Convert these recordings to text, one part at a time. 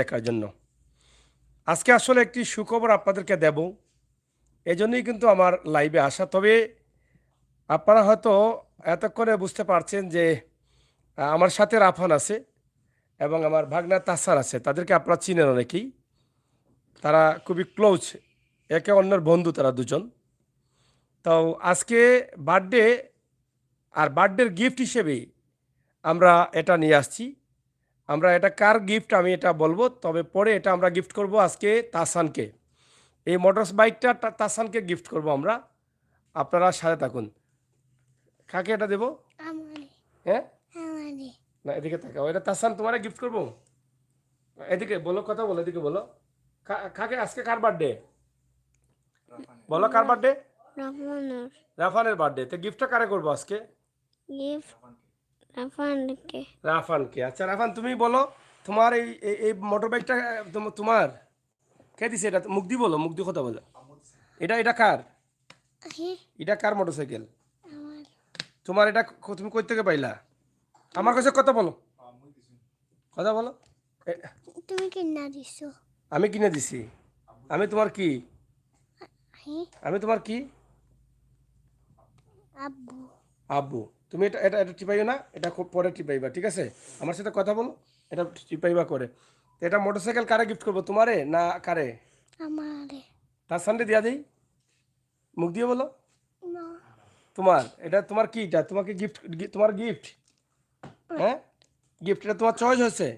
দেখার জন্য। আজকে আসলে একটি সুখবর আপনাদেরকে দেব, এজন্যই কিন্তু আমার লাইভে আসা। তবে আপনারা হয়তো এতক্ষণে বুঝতে পারছেন যে আমার সাথে রাফান আছে এবং আমার ভাগনা তাসার আছে। তাদেরকে আপনারা চিনেন অনেকেই। তারা খুবই ক্লোজ, একে অন্যের বন্ধু তারা দুজন। তো আজকে বার্থডে, আর বার্থডের গিফট হিসেবে আমরা এটা নিয়ে আসছি। আমরা এটা কার গিফট আমি এটা বলবো, তবে পরে এটা আমরা গিফট করব আজকে তাসানকে। এই মোটরস বাইকটা তাসানকে গিফট করব আমরা। আপনারা সাথে থাকুন। কাকে এটা দেবো? আমারে হ্যাঁ, আমারে না এদিকে তাকাও, এটা তাসান তোমারে গিফট করব। এদিকে বলো, কথা বলো, এদিকে বলো। কাকে আজকে কার বার্থডে? বলো কার বার্থডে? রাফানোর রাফানের বার্থডে। তো গিফটটা কারে করবো আজকে? গিফট রাফানকে। রাফানকে। আচ্ছা রাফান, তুমি বলো তোমার এই এই মোটর বাইকটা তোমার কে দিছে? এটা মুখ দি বলো, মুখ দি কথা বলো। এটা এটা কার? এটা কার মোটরসাইকেল? আমার তোমার এটা তুমি কই থেকে পাইলা? আমার কাছে কথা বলো, কথা বলো। এ- তুমি কিনা দিছো? আমি কিনে দিছি। আমি তোমার কি? হে আমি তোমার কি? আব্বু। আব্বু। তুমি এটা এটা এটা টিপাইও না, এটা খুব পরে টিপাইবা, ঠিক আছে? আমার সাথে কথা বলো, এটা টিপাইবা করে। তো এটা মোটরসাইকেল কারে গিফট করবো, তোমারে না কারে? আমারে তার সানডে দিয়া দিই, মুখ দিয়ে বলো। না তোমার এটা, তোমার কি এটা? তোমাকে গিফট, তোমার গিফট। হ্যাঁ, গিফট। এটা তোমার চয়েস হয়েছে?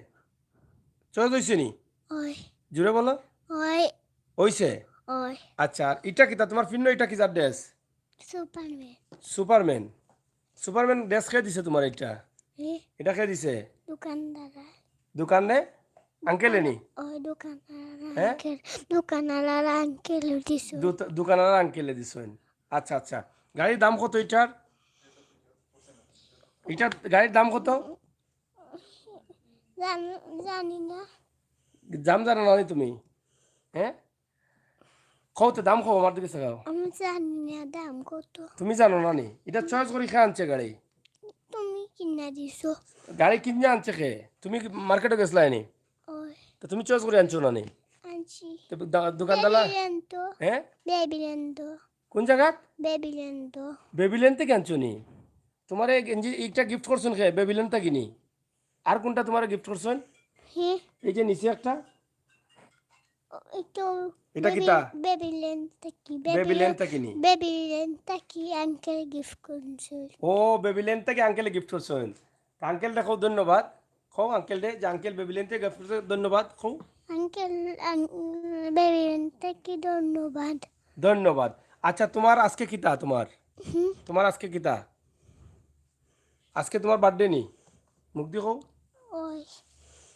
চয়েস হয়েছে নি? ওই জুড়ে বলো। ওই হইছে। ওই আচ্ছা, আর এটা কি তা তোমার ফিন্ন? এটা কি যার dress? Superman. Superman. Superman dress খেয়ে দিছে তোমার এটা? হে এটা খেয়ে দিছে দোকানদার দোকানে? আঙ্কেলে নি? ওই দোকানদার হ্যাঁ, আঙ্কেল, দোকানদার আঙ্কেল দিছো। দোকানের আঙ্কেলে দিছেন। আচ্ছা আচ্ছা, গাড়ির দাম কত এটার? এটার গাড়ির দাম কত? জানি না। দাম জানো না নি তুমি? হ্যাঁ, কও তো দাম, কও আমার দিকে চাও। আমি জানি না দাম কত। তুমি জানো না নি? এটা চয়েস করে খেয়ে আনছে গাড়ি। তুমি কিনা দিছো। গাড়ি কিনে আনছে খে? তুমি মার্কেটে গেছলাই নি? ওই তো তুমি চয়েস করে আনছো না নি? আনছি। তো দোকানদালা। বেবিলেন্টো হ্যাঁ, বেবিলেন্টো কোন জায়গা? বেবিলেন্টো। বেবিলেন থেকে আনছো নি? তোমার এই গেঞ্জি এইটা গিফট করছেন খে বেবিলেন থেকে নি? আর কোনটা তোমার গিফট করছেন? হে এই যে নিচে একটা, একটু এটা কি তা? বেবিলেন্টো কি বেবিলেন থেকে নি? বেবিলেন্টো কি আঙ্কেল গিফট করছে। ও, বেবিলেন থেকে আঙ্কেলে গিফট করছেন। আঙ্কেল দেখো ধন্যবাদ। খো আঙ্কেল ডে, যে আঙ্কেল বেবিলেন থেকে গিফট করছে, ধন্যবাদ খো। আঙ্কেল বেবিলেন্টো কি ধন্যবাদ। ধন্যবাদ। আচ্ছা, তোমার আজকে কিতা? তোমার হুম তোমার আজকে কিতা? আজকে তোমার বার্থডে নি? মুখ দিয়ে কও। ওই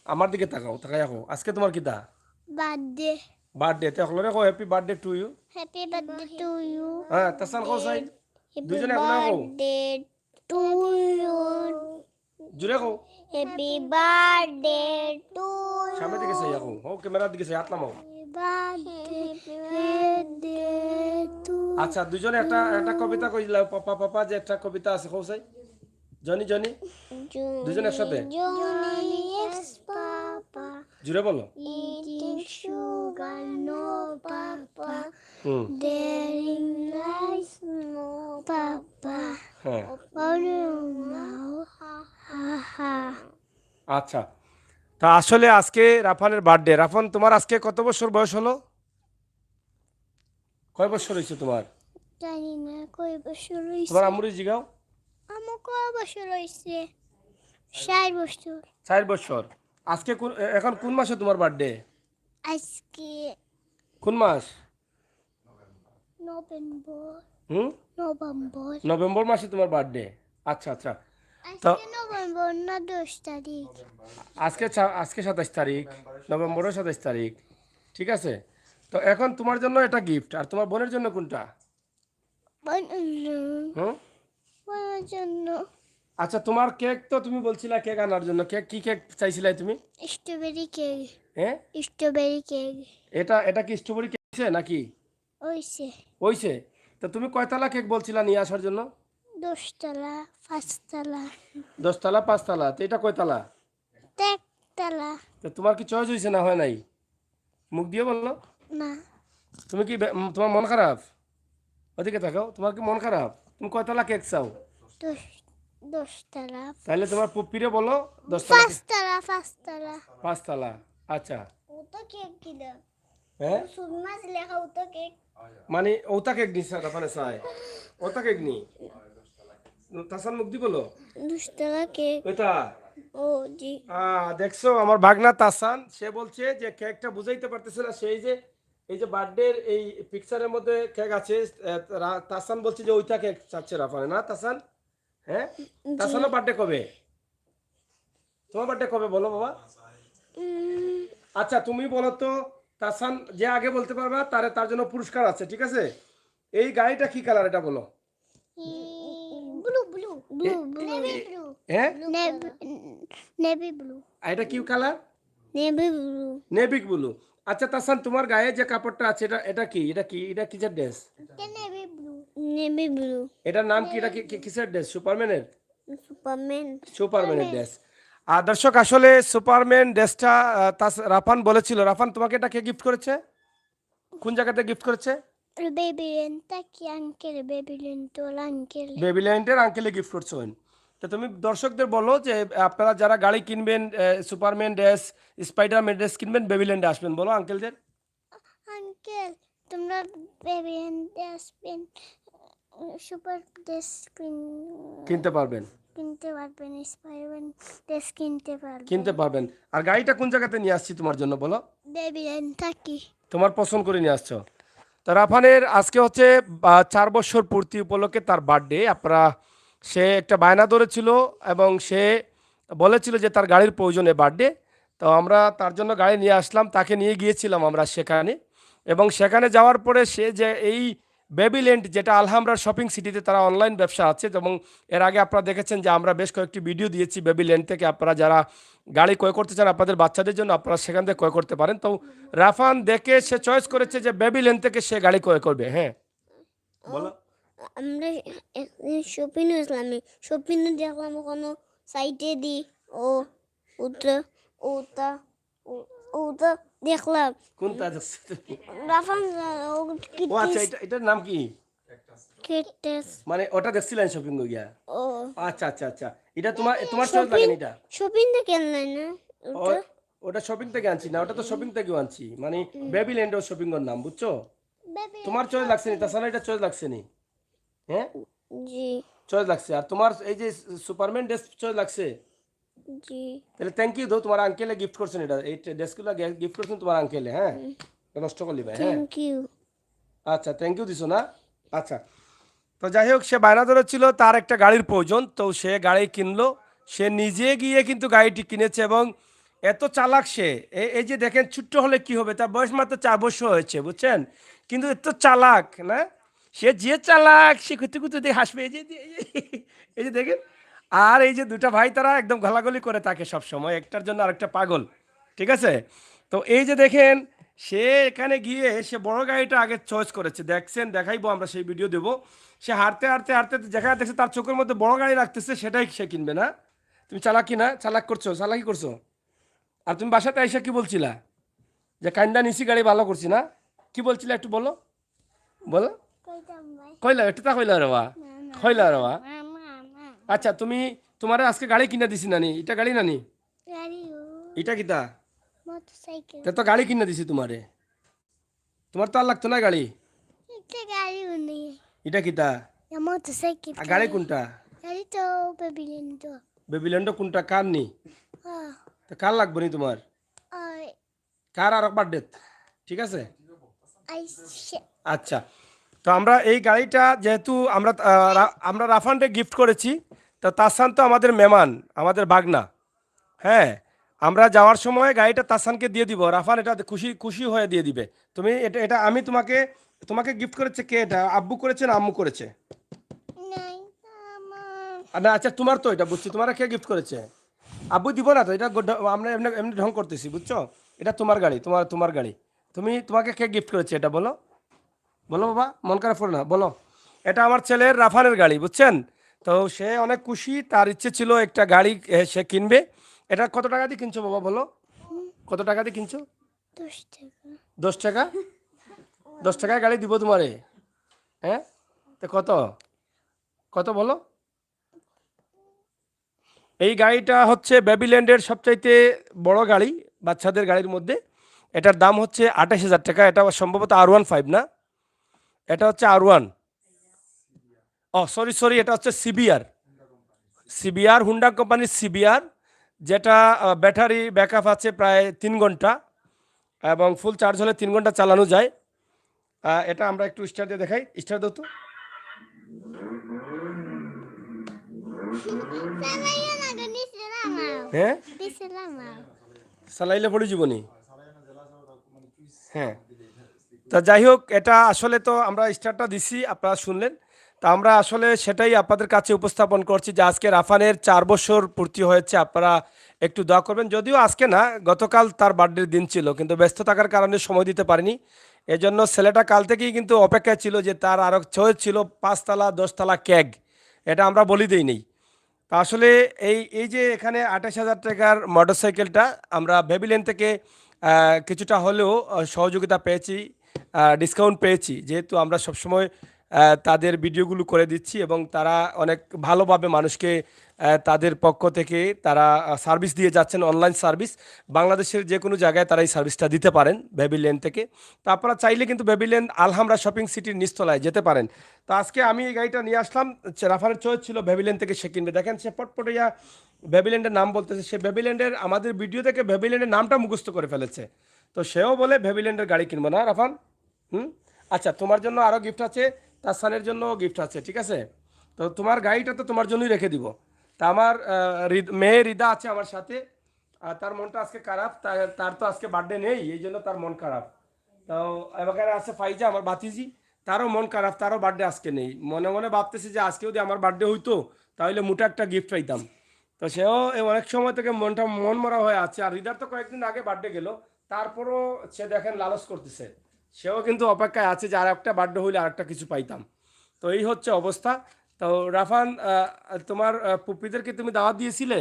আমার দিকে তাকাও, তাকাই রাখো। আজকে তোমার কিতা? বার্থডে। বার্থডে। তে হলরে কো happy birthday to you. Happy birthday to you. হ্যাঁ, তাসান কও সাই। হ্যাপি দুজনে একলা কও, বার্থডে টু ইউ। জুড়ে কও। হ্যাপি বার্থডে টু সামনে দিকে চাই রাখো, ও ক্যামেরার দিকে চাই, হাত নামাও। Birthday to. আচ্ছা, দুজনে একটা একটা কবিতা কইলা, পাপা পাপা যে একটা কবিতা আছে, কও সাই। জনি জনি, দুজনে একসাথে Johnny, yes, Papa. জুড়ে বলো। Eating sugar, no, Papa. হুম, Daring lies, no, Papa. হ্যাঁ। Oh, no, ha, ha, ha. আচ্ছা, তা আসলে আজকে রাফানের বার্থডে। রাফান, তোমার আজকে কত বছর বয়স হলো? কয় বছর হয়েছে তোমার? জানি না কয় বছর তোমার হয়েছে। আমুরি জিগাও। আমার কয় বছর হয়েছে? 6 বছর। 4 বছর। আজকে এখন কোন মাসে তোমার বার্থডে? আজকে কোন মাস? নভেম্বর। হুম, নভেম্বর। নভেম্বর মাসে তোমার বার্থডে। আচ্ছা আচ্ছা। তো আজকে নভেম্বর না 10 তারিখ? আজকে আজকে 27 তারিখ, নভেম্বরের 27 তারিখ, ঠিক আছে? তো এখন তোমার জন্য এটা গিফট, আর তোমার বোনের জন্য কোনটা? হুম, বানানোর জন্য আচ্ছা, তোমার কেক তো তুমি বলছিলা কেক আনার জন্য। কেক কি কেক চাইছিলাই তুমি? Strawberry cake. হ্যাঁ, স্ট্রবেরি কেক এটা এটা কি স্ট্রবেরি কেক নাকি? হয়েছে। হইছে। তো তুমি কয়তলা কেক বলছিলা নিয়ে আসার জন্য? 10 তলা 5 তলা। 10 তলা 5 তলা? তো এটা কয়তলা? পাঁচতলা। তো তোমার কি চয়েস হয়েছে না হয় নাই? মুখ দিয়ে বললো। না, তুমি কি তোমার মন খারাপ? ওদিকে তাকাও, তোমার কি মন খারাপ? তুমি কয়তলা কেক চাও? দশ, দশতলা। তাহলে তোমার পুপ্পিরে বলো 10 তলা কেক। পাঁচতলা, পাঁচতলা। 5 তলা। আচ্ছা। ও তো কেক কিনা, হ্যাঁ সুরমাস লেখা ও তো কেক। মানে ওটা কেক নি স্যার ওখানে চাই, ওটা কেক নি তাসান মুখ দি বলো। দশতলা কেক। ওইটা ও জি। দেখছো আমার ভাগনা তাসান, সে বলছে যে কেকটা বুঝাইতে পারতেছে না, সেই যে এই যে বার্থডে এই পিকচারের মধ্যে কেক আছে, তাসান বলছে যে ওইটা কেক চাচ্ছে রাফানে না তাসান। হ্যাঁ তাসানের বার্থডে কবে? তোমার বার্থডে কবে বলো বাবা? উম, আচ্ছা তুমি বলো তো, তাসান যে আগে বলতে পারবা তার জন্য পুরস্কার আছে, ঠিক আছে? এই গাড়িটা কি কালার এটা বলো। Blue, blue, blue, blue, navy blue. হ্যাঁ নেভি ব্লু, এটা কি colour? Navy blue. Navy blue. আচ্ছা তাসান তোমার গায়ে যে কাপড়টা আছে এটা এটা কি, এটা কিসের dress? Navy blue, navy blue. এটার নাম কি, এটা কিসের ড্রেস? সুপারম্যানের? সুপারম্যান। সুপারম্যানের ড্রেস। আর দর্শক আসলে সুপারম্যান ড্রেসটা রাফান বলেছিল। রাফান তোমাকে এটা কে গিফট করেছে? কোন জায়গাতে গিফট করেছে? বেবি লেন্টা কি আঙ্কেল, বেবি লেন্টোল আঙ্কেল। বেবিল্যান্ডের আঙ্কেলে গিফট করছেন। তো তুমি দর্শকদের বলো যে আপনারা যারা গাড়ি কিনবেন, সুপারম্যান ড্রেস, স্পাইডারম্যান ড্রেস কিনবেন, বেবিল্যান্ডে আসবেন, বলো আঙ্কেলদের। আঙ্কেল তোমরা বেবি লেন্টে আসবেন, সুপার ড্রেস কিনতে পারবেন, কিনতে পারবেন, স্পাইডারম্যান ড্রেস কিনতে পারবেন। কিনতে পারবেন। আর গাড়িটা কোন জায়গাতে নিয়ে আসছি তোমার জন্য বলো? বেবি লেন্টা কি তোমার পছন্দ করে নিয়ে আসছো। তো রাফানের আজকে হচ্ছে 4 বছর পূর্তি উপলক্ষে তার বার্থডে। আপনারা, সে একটা বায়না ধরেছিল এবং সে বলেছিল যে তার গাড়ির প্রয়োজনে বার্থডে। তো আমরা তার জন্য গাড়ি নিয়ে আসলাম, তাকে নিয়ে গিয়েছিলাম আমরা সেখানে। এবং সেখানে যাওয়ার পরে সে যে এই বেবিল্যান্ড, যেটা আলহামরার শপিং সিটিতে তারা অনলাইন ব্যবসা আছে, এবং এর আগে আপনারা দেখেছেন যে আমরা বেশ কয়েকটি ভিডিও দিয়েছি বেবিল্যান্ড থেকে। আপনারা যারা গাড়ি ক্রয় করতে চান আপনাদের বাচ্চাদের জন্য, আপনারা সেখান থেকে ক্রয় করতে পারেন। তো রাফান দেখে সে চয়েস করেছে যে বেবিল্যান্ড থেকে সে গাড়ি ক্রয় করবে। হ্যাঁ বলো। আমরা শপিং হয়েছিলাম, শপিং দেখলাম কোনো সাইটে দি ও ওটা ওটা ওটা দেখলাম। কোনটা দেখছো তুমি? রাফান ও আচ্ছা, এটার নাম কি? কিটেস। মানে ওটা দেখছিলেন শপিং গিয়া? ও আচ্ছা আচ্ছা আচ্ছা, এটা তোমার চয়েস লাগেনি এটা? শপিং থেকে আনলাই না ওটা? ওটা শপিং থেকে আনছি না, ওটা তো শপিং থেকেও আনছি, মানে বেবিল্যান্ড ও শপিং এর নাম, বুঝছো? তোমার চয়েস লাগছে নি, তাছাড়া এটা চয়েস লাগছে নি। হ্যাঁ জি চয়েস লাগছে। আর তোমার এই যে সুপারম্যান ড্রেস চয়েস লাগছে। জি। তাহলে থ্যাংক ইউ দো, তোমার আঙ্কেলে গিফট করছেন এটা, এই ড্রেসগুলো গিফট করছেন তোমার আঙ্কেলে। হ্যাঁ নষ্ট করলি ভাই। হ্যাঁ থ্যাংক ইউ। আচ্ছা থ্যাংক ইউ দিছো না। আচ্ছা, তো যাই হোক, সে বায়না ধরেছিল তার একটা গাড়ির প্রয়োজন, তো সে গাড়ি কিনলো। সে নিজে গিয়ে কিন্তু গাড়িটি কিনেছে, এবং এত চালাক সে। এই যে দেখেন, ছোট্ট হলে কি হবে, তার বয়স মাত্র 4 বছর হয়েছে, বুঝছেন? কিন্তু এত চালাক না, সে যে চালাক, সে কুতু কুতু দিয়ে হাসবে। এই যে দেখেন। আর এই যে দুটা ভাই, তারা একদম গলাগলি করে থাকে সব সময়, একটার জন্য আরেকটা পাগল, ঠিক আছে? তো এই যে দেখেন, সে এখানে গিয়ে সে বড় গাড়িটা আগে চয়েস করেছে, দেখছেন, দেখাইবো আমরা, সেই ভিডিও দেবো। সে হাঁটতে হাঁটতে হাঁটতে যেখানে দেখছে তার চোখের মধ্যে বড় গাড়ি রাখতেছে, সেটাই সে কিনবে না। তুমি চালাকি না, চালাক করছো, চালাকি করছো। আর তুমি বাসাতে আইসা কি বলছিলা? যে কান্দা নিচি গাড়ি ভালো করছি না, কি বলছিলে একটু বলো, বলো। কইলা একটু তা কইলা রে বা, কইলা রে বা। আচ্ছা তুমি, তোমার আজকে গাড়ি কিনে দিছি নানি, এটা গাড়ি নানি, এটা কিতা? মোটরসাইকেল। তা তো গাড়ি কিনে দিছি তোমারে, তোমার তো আর লাগতো না গাড়ি। এটা গাড়ি নেই, এটা কিতা? মোটরসাইকেল। আর গাড়ি কোনটা? গাড়ি তো বেবি লেন্টো। বেবিল্যান্ড কোনটা, কার নি? তা কার লাগবে নি তোমার? কার আর বার্থডে, ঠিক আছে? আচ্ছা, তো আমরা এই গাড়িটা যেহেতু আমরা রাফানকে গিফট করেছি, তো তাসান তো আমাদের মেহমান, আমাদের বাগনা। হ্যাঁ, আমরা যাওয়ার সময় গাড়িটা তাসানকে দিয়ে দিব, রাফান এটা খুশি খুশি হয়ে দিয়ে দিবে। তুমি এটা এটা আমি তোমাকে তোমাকে গিফট করেছে কে? এটা আব্বু করেছে না আম্মু করেছে? না আচ্ছা, তোমার তো এটা বুঝছি, তোমার কে গিফট করেছে? আব্বু দিব না তো, এটা আমরা এমনি এমনি ঢং করতেছি, বুঝছো? এটা তোমার গাড়ি, তোমার গাড়ি। তোমাকে কে গিফট করেছে এটা বলো, বলো বাবা, মন খারাপ করো না, বলো। এটা আমার ছেলের রাফানের গাড়ি, বুঝছেন? তো সে অনেক খুশি, তার ইচ্ছে ছিল একটা গাড়ি সে কিনবে। এটা কত টাকা দিয়ে কিনছো বাবা বলো? কত টাকা দিয়ে কিনছো? 10 টাকা। 10 টাকা? 10 টাকায় গাড়ি দিব তোমারে? হ্যাঁ, তো কত কত বলো? এই গাড়িটা হচ্ছে বেবিল্যান্ডের সবচাইতে বড় গাড়ি বাচ্চাদের গাড়ির মধ্যে। এটার দাম হচ্ছে 28,000 টাকা। এটা সম্ভবত R15 না, এটা হচ্ছে R1। ও সরি সরি, এটা হচ্ছে সিবিআর। সিবিআর, হুন্ডা কোম্পানির সিবিআর, যেটা ব্যাটারি ব্যাকআপ আছে প্রায় 3 ঘন্টা এবং ফুল চার্জ হলে 3 ঘন্টা চালানো যায়। এটা আমরা একটু স্টার্ট দিয়ে দেখাই। স্টার্ট দাও তো। চালাইয়া না গো, নিচে নামাও। হ্যাঁ, নিচে নামাও। চালাইলে পড়ে জীবনী। হ্যাঁ, তা যাই হোক, এটা আসলে তো আমরা স্টার্টটা দিছি, আপনারা শুনলেন। তা আমরা আসলে সেটাই আপনাদের কাছে উপস্থাপন করছি যে আজকে রাফানের 4 বছর পূর্তি হয়েছে। আপনারা একটু দোয়া করবেন। যদিও আজকে না, গতকাল তার বার্থডের দিন ছিল, কিন্তু ব্যস্ত থাকার কারণে সময় দিতে পারিনি। এজন্য ছেলেটা কাল থেকেই কিন্তু অপেক্ষায় ছিল যে তার আরও ছয় ছিল 5 তলা 10 তলা কেক, এটা আমরা বলি দেই নেই। তা আসলে এই এই যে এখানে 28,000 টাকার মোটরসাইকেলটা আমরা ভেবিলেন থেকে কিছুটা হলেও সহযোগিতা পেয়েছি, ডিসকাউন্ট পেয়েছি, যেহেতু আমরা সবসময় তাদের ভিডিওগুলো করে দিচ্ছি এবং তারা অনেক ভালোভাবে মানুষকে তাদের পক্ষ থেকে তারা সার্ভিস দিয়ে যাচ্ছেন, অনলাইন সার্ভিস। বাংলাদেশের যে কোনো জায়গায় তারা এই সার্ভিসটা দিতে পারেন বেবিলেন থেকে। তো আপনারা চাইলে কিন্তু বেবিলেন আলহামরা শপিং সিটির নিচতলায় যেতে পারেন। তো আজকে আমি এই গাড়িটা নিয়ে আসলাম। রাফারের চয়েস ছিল বেবিলেন থেকে সে কিনবে। দেখেন সে পটপটিয়া বেবিল্যান্ডের নাম বলতেছে। সে বেবিল্যান্ডের আমাদের ভিডিও থেকে বেবিল্যান্ডের নামটা মুখস্থ করে ফেলেছে। তো সেও বলে বেবিল্যান্ডের গাড়ি কিনবো না রাফান। হুম, আচ্ছা, তোমার জন্য আরও গিফট আছে, তাসানের জন্য গিফট আছে, ঠিক আছে? তো তোমার গাড়িটা তো তোমার জন্যই রেখে দিব। তা আমার মেয়ে রিদা আছে আমার সাথে, আর তার মনটা আজকে খারাপ। তার তো আজকে বার্থডে নেই, এই জন্য তার মন খারাপ। তো এবারে আছে ফাইজা আমার ভাতিজি, তারও মন খারাপ, তারও বার্থডে আজকে নেই। মনে মনে ভাবতেছে যে আজকে যদি আমার বার্থডে হইতো তাহলে মোটা একটা গিফট পাইতাম। তো সেও অনেক সময় থেকে মন মরা হয়ে আছে। আর হৃদার তো কয়েকদিন আগে বার্থডে গেল, তারপরও সে দেখেন লালচ করতেছে। সেও কিন্তু অপেক্ষায় আছে যে আর একটা বার্থডে হইলে আর একটা কিছু পাইতাম। তো এই হচ্ছে অবস্থা। তো রাফান, তোমার পুপিদেরকে তুমি দাওয়াত দিয়েছিলে?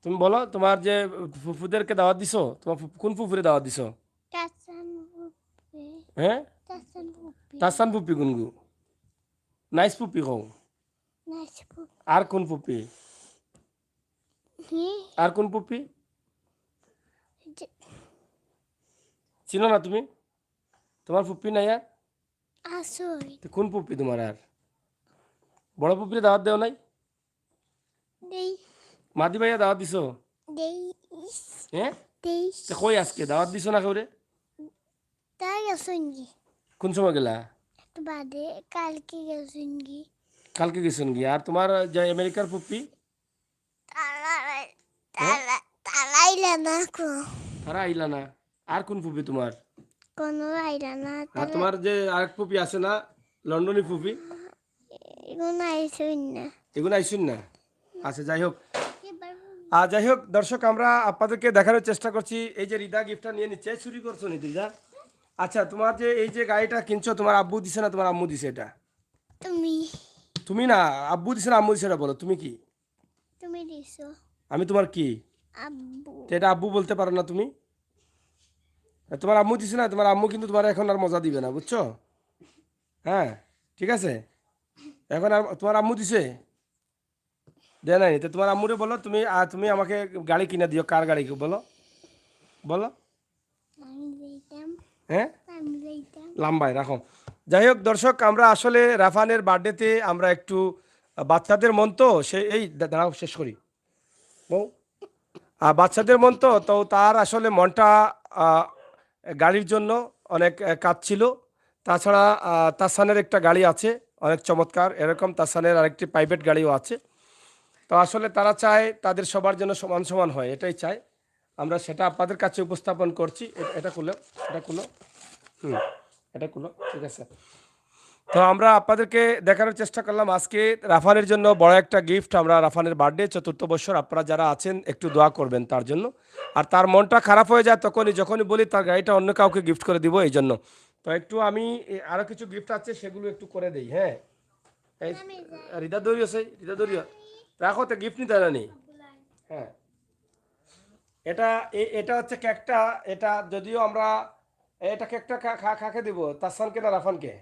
তুমি বলো, তোমার যে ফুফুদেরকে দাওয়াত দিছো, তোমার কোন ফুফুরে দাওয়াত দিছো? তাসান পুপি। হ্যাঁ, তাসান পুপি। তাসান ফুপি কোনগু? নাইস ফুপি কও। নাইস পুপি। আর কোন ফুপি? হি। আর কোন ফুপি? যে- চিনো না তুমি? তোমার ফুপি নাই আর? আসই। তো কোন ফুপি তোমার আর? বড় ফুপিরে দাওয়াত দেও নাই? দেই। মাদি ভাইয়া দাওয়াত দিছো? দেই। হ্যাঁ, দেই। তো কই আজকে দাওয়াত দিছো না কাউরে? তাই গেছুনগি। কোন সময় গেলা? একটু বাদে কালকে গেছুনগি। কালকে গেছেন গিয়ে। আর তোমার যে আমেরিকার ফুপি? হ্যাঁ, তালাইলা না কো। তারা আইলা না। আর কোন ফুপি তোমার? কোনো আইলা না। আর তোমার যে আরেক ফুপি আছে না, লন্ডনী ফুপি, কোনো আইসুন না। এগুলো আইসুন না? আচ্ছা, যাই হোক। আর যাই হোক দর্শক, আমরা আপনাদেরকে দেখানোর চেষ্টা করছি। এই যে রিদা গিফটটা নিয়ে নিচ্ছে, চুরি করছো নি রিদা? আচ্ছা, তোমার যে এই যে গাড়িটা কিনছো, তোমার আব্বু দিছে না তোমার আম্মু দিছে এটা? তুমি। তুমি না, আব্বু দিছে না আম্মু দিছে এটা বলো, তুমি কি? তুমি দিছো। আমি তোমার কি? আব্বু। তো এটা আব্বু বলতে পারো না তুমি? তোমার আম্মু দিছে না, তোমার আম্মু কিন্তু তোমার এখন আর মজা দিবে না, বুঝছো? হ্যাঁ, ঠিক আছে। এখন আর তোমার আম্মু দিছে? দেয় নাই? তো তোমার আম্মুরে বলো তুমি তুমি আমাকে গাড়ি কিনে দিও। কার গাড়ি বলো, বলো। আমি যাইতাম। হ্যাঁ, আমি যাইতাম। লাম্বাই রাখো। যাই হোক দর্শক, আমরা আসলে রাফানের বার্থডেতে আমরা একটু বাচ্চাদের মন তো সে এই দাঁড়াও শেষ করি বউ। বাচ্চাদের মন তো তো তার আসলে মনটা আহ, গাড়ির জন্য অনেক কাঁদছিল। তাছাড়া তাসানের একটা গাড়ি আছে অনেক চমৎকার, এরকম তাসানের আরেকটি প্রাইভেট গাড়িও আছে। তো আসলে তারা চায় তাদের সবার জন্য সমান সমান হয়, এটাই চায়। আমরা সেটা আপনাদের কাছে উপস্থাপন করছি। এটা খুলো, এটা খুলো। হুম, এটা খুলো, ঠিক আছে। তো আমরা আপনাদেরকে দেখানোর চেষ্টা করলাম আজকে রাফানের জন্য বড় একটা গিফট। আমরা রাফানের বার্থডে 4th বছর, আপনারা যারা আছেন একটু দোয়া করবেন তার জন্য। আর তার মনটা খারাপ হয়ে যায় যখনই বলি তার গাড়িটা অন্য কাউকে গিফট করে দিব এই জন্য। তো একটু আমি আরও কিছু গিফট আছে সেগুলো একটু করে দেই। হ্যাঁ, এই রিদা দৌড়ি আছে, রিদা দৌড়ি রাখো তো, গিফট নিতে জানি। হ্যাঁ, এটা এটা হচ্ছে কেকটা, এটা যদিও আমরা এটা কেকটা কাকে দিব, তাসানকে না রাফানকে?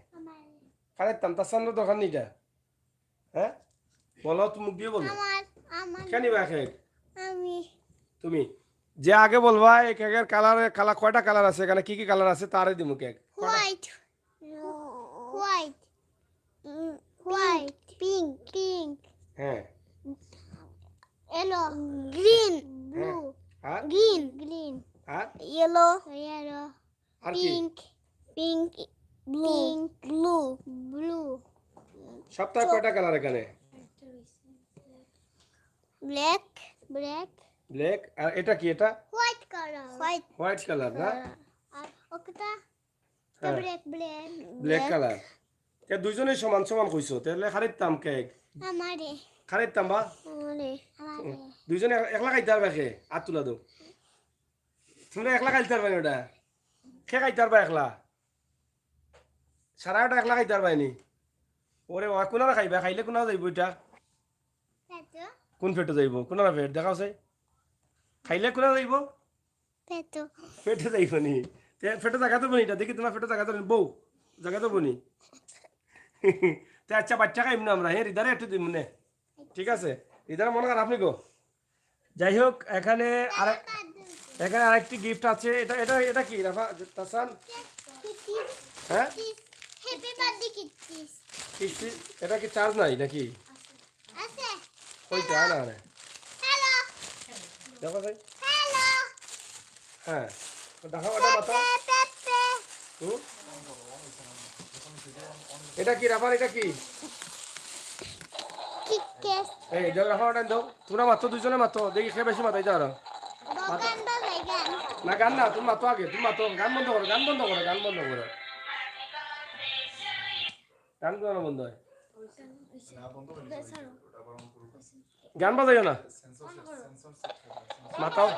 খাইতাম তাসানের দোকান নিটা। হ্যাঁ বলো, তুমি মুখ দিয়ে বলো। আমার আমার কে নিবা কেক? আমি তুমি যে আগে বলবা এই কেকের কালার কয়টা কালার আছে, এখানে কি কি কালার আছে তারই দিব কেক কয়টা? White white white pink pink হ্যাঁ yellow green হ্যাঁ blue আর green আর yellow আর কি? pink blue সপ্তাহে কয়টা কালার এখানে? black black. আর এটা কি? এটা white color হোয়াইট কালার না? আর ওটা হ্যাঁ black ব্ল্যাক কালার। তে দুইজনে সমান সমান কইছো, তাহলে খারিতাম কেক আমারে খারিতাম বা দুইজনে একলা খাইতে পারবে খে? আর তুলা দাও, তোমরা একলা খাইতে পারবে ওটা? খে খাইতে পারবা একলা? সারা ওটা একলা খাইতে পারবাই নি? ওরে বাবা, কোনারা খাইবা? খাইলে কোনা যাইব এটা? কোন ফেটে যাইব? কোনারা ফেট দেখাও চাই, খাইলে কোনা যাইব? পেটো ফেটে যাইব নি? তে ফেটে জায়গা তো বনি, এটা দেখি তোমার ফেটে জায়গা তো বউ জায়গা তো বনি। তে আচ্ছা বাচ্চা খাইম না আমরা, হ্যাঁ হৃদয় একটু দিব নে, ঠিক আছে? হৃদয় মনে করেন আপনি গো। যাই হোক, এখানে আরেকটি গিফট আছে। এটা এটা এটা কি রাফা তাসান? হ্যাঁ হ্যাপি বার্থডে কিটিস কিস্তি। এটা কি চার্জ নাই নাকি? আছে ওইটা না না হ্যালো দেখো ভাই। হ্যালো হ্যাঁ দেখাও এটা মাথা। পেপে হুম? এটা কি রাফার? এটা কি? কিকেস এই যাও রাফা, ওটা দাও। তোমরা মাত্র দুজনে মাত্র, দেখি খেয়ে বেশি মাথায় যাও দোকান বাজাইগান না। গান না, তুমি মাতো আগে, তুমি মাতো। গান বন্ধ করো, গান বন্ধ করো, গান বন্ধ করো। গান কেন বন্ধ হয়? গান বাজাইও না, মাতাও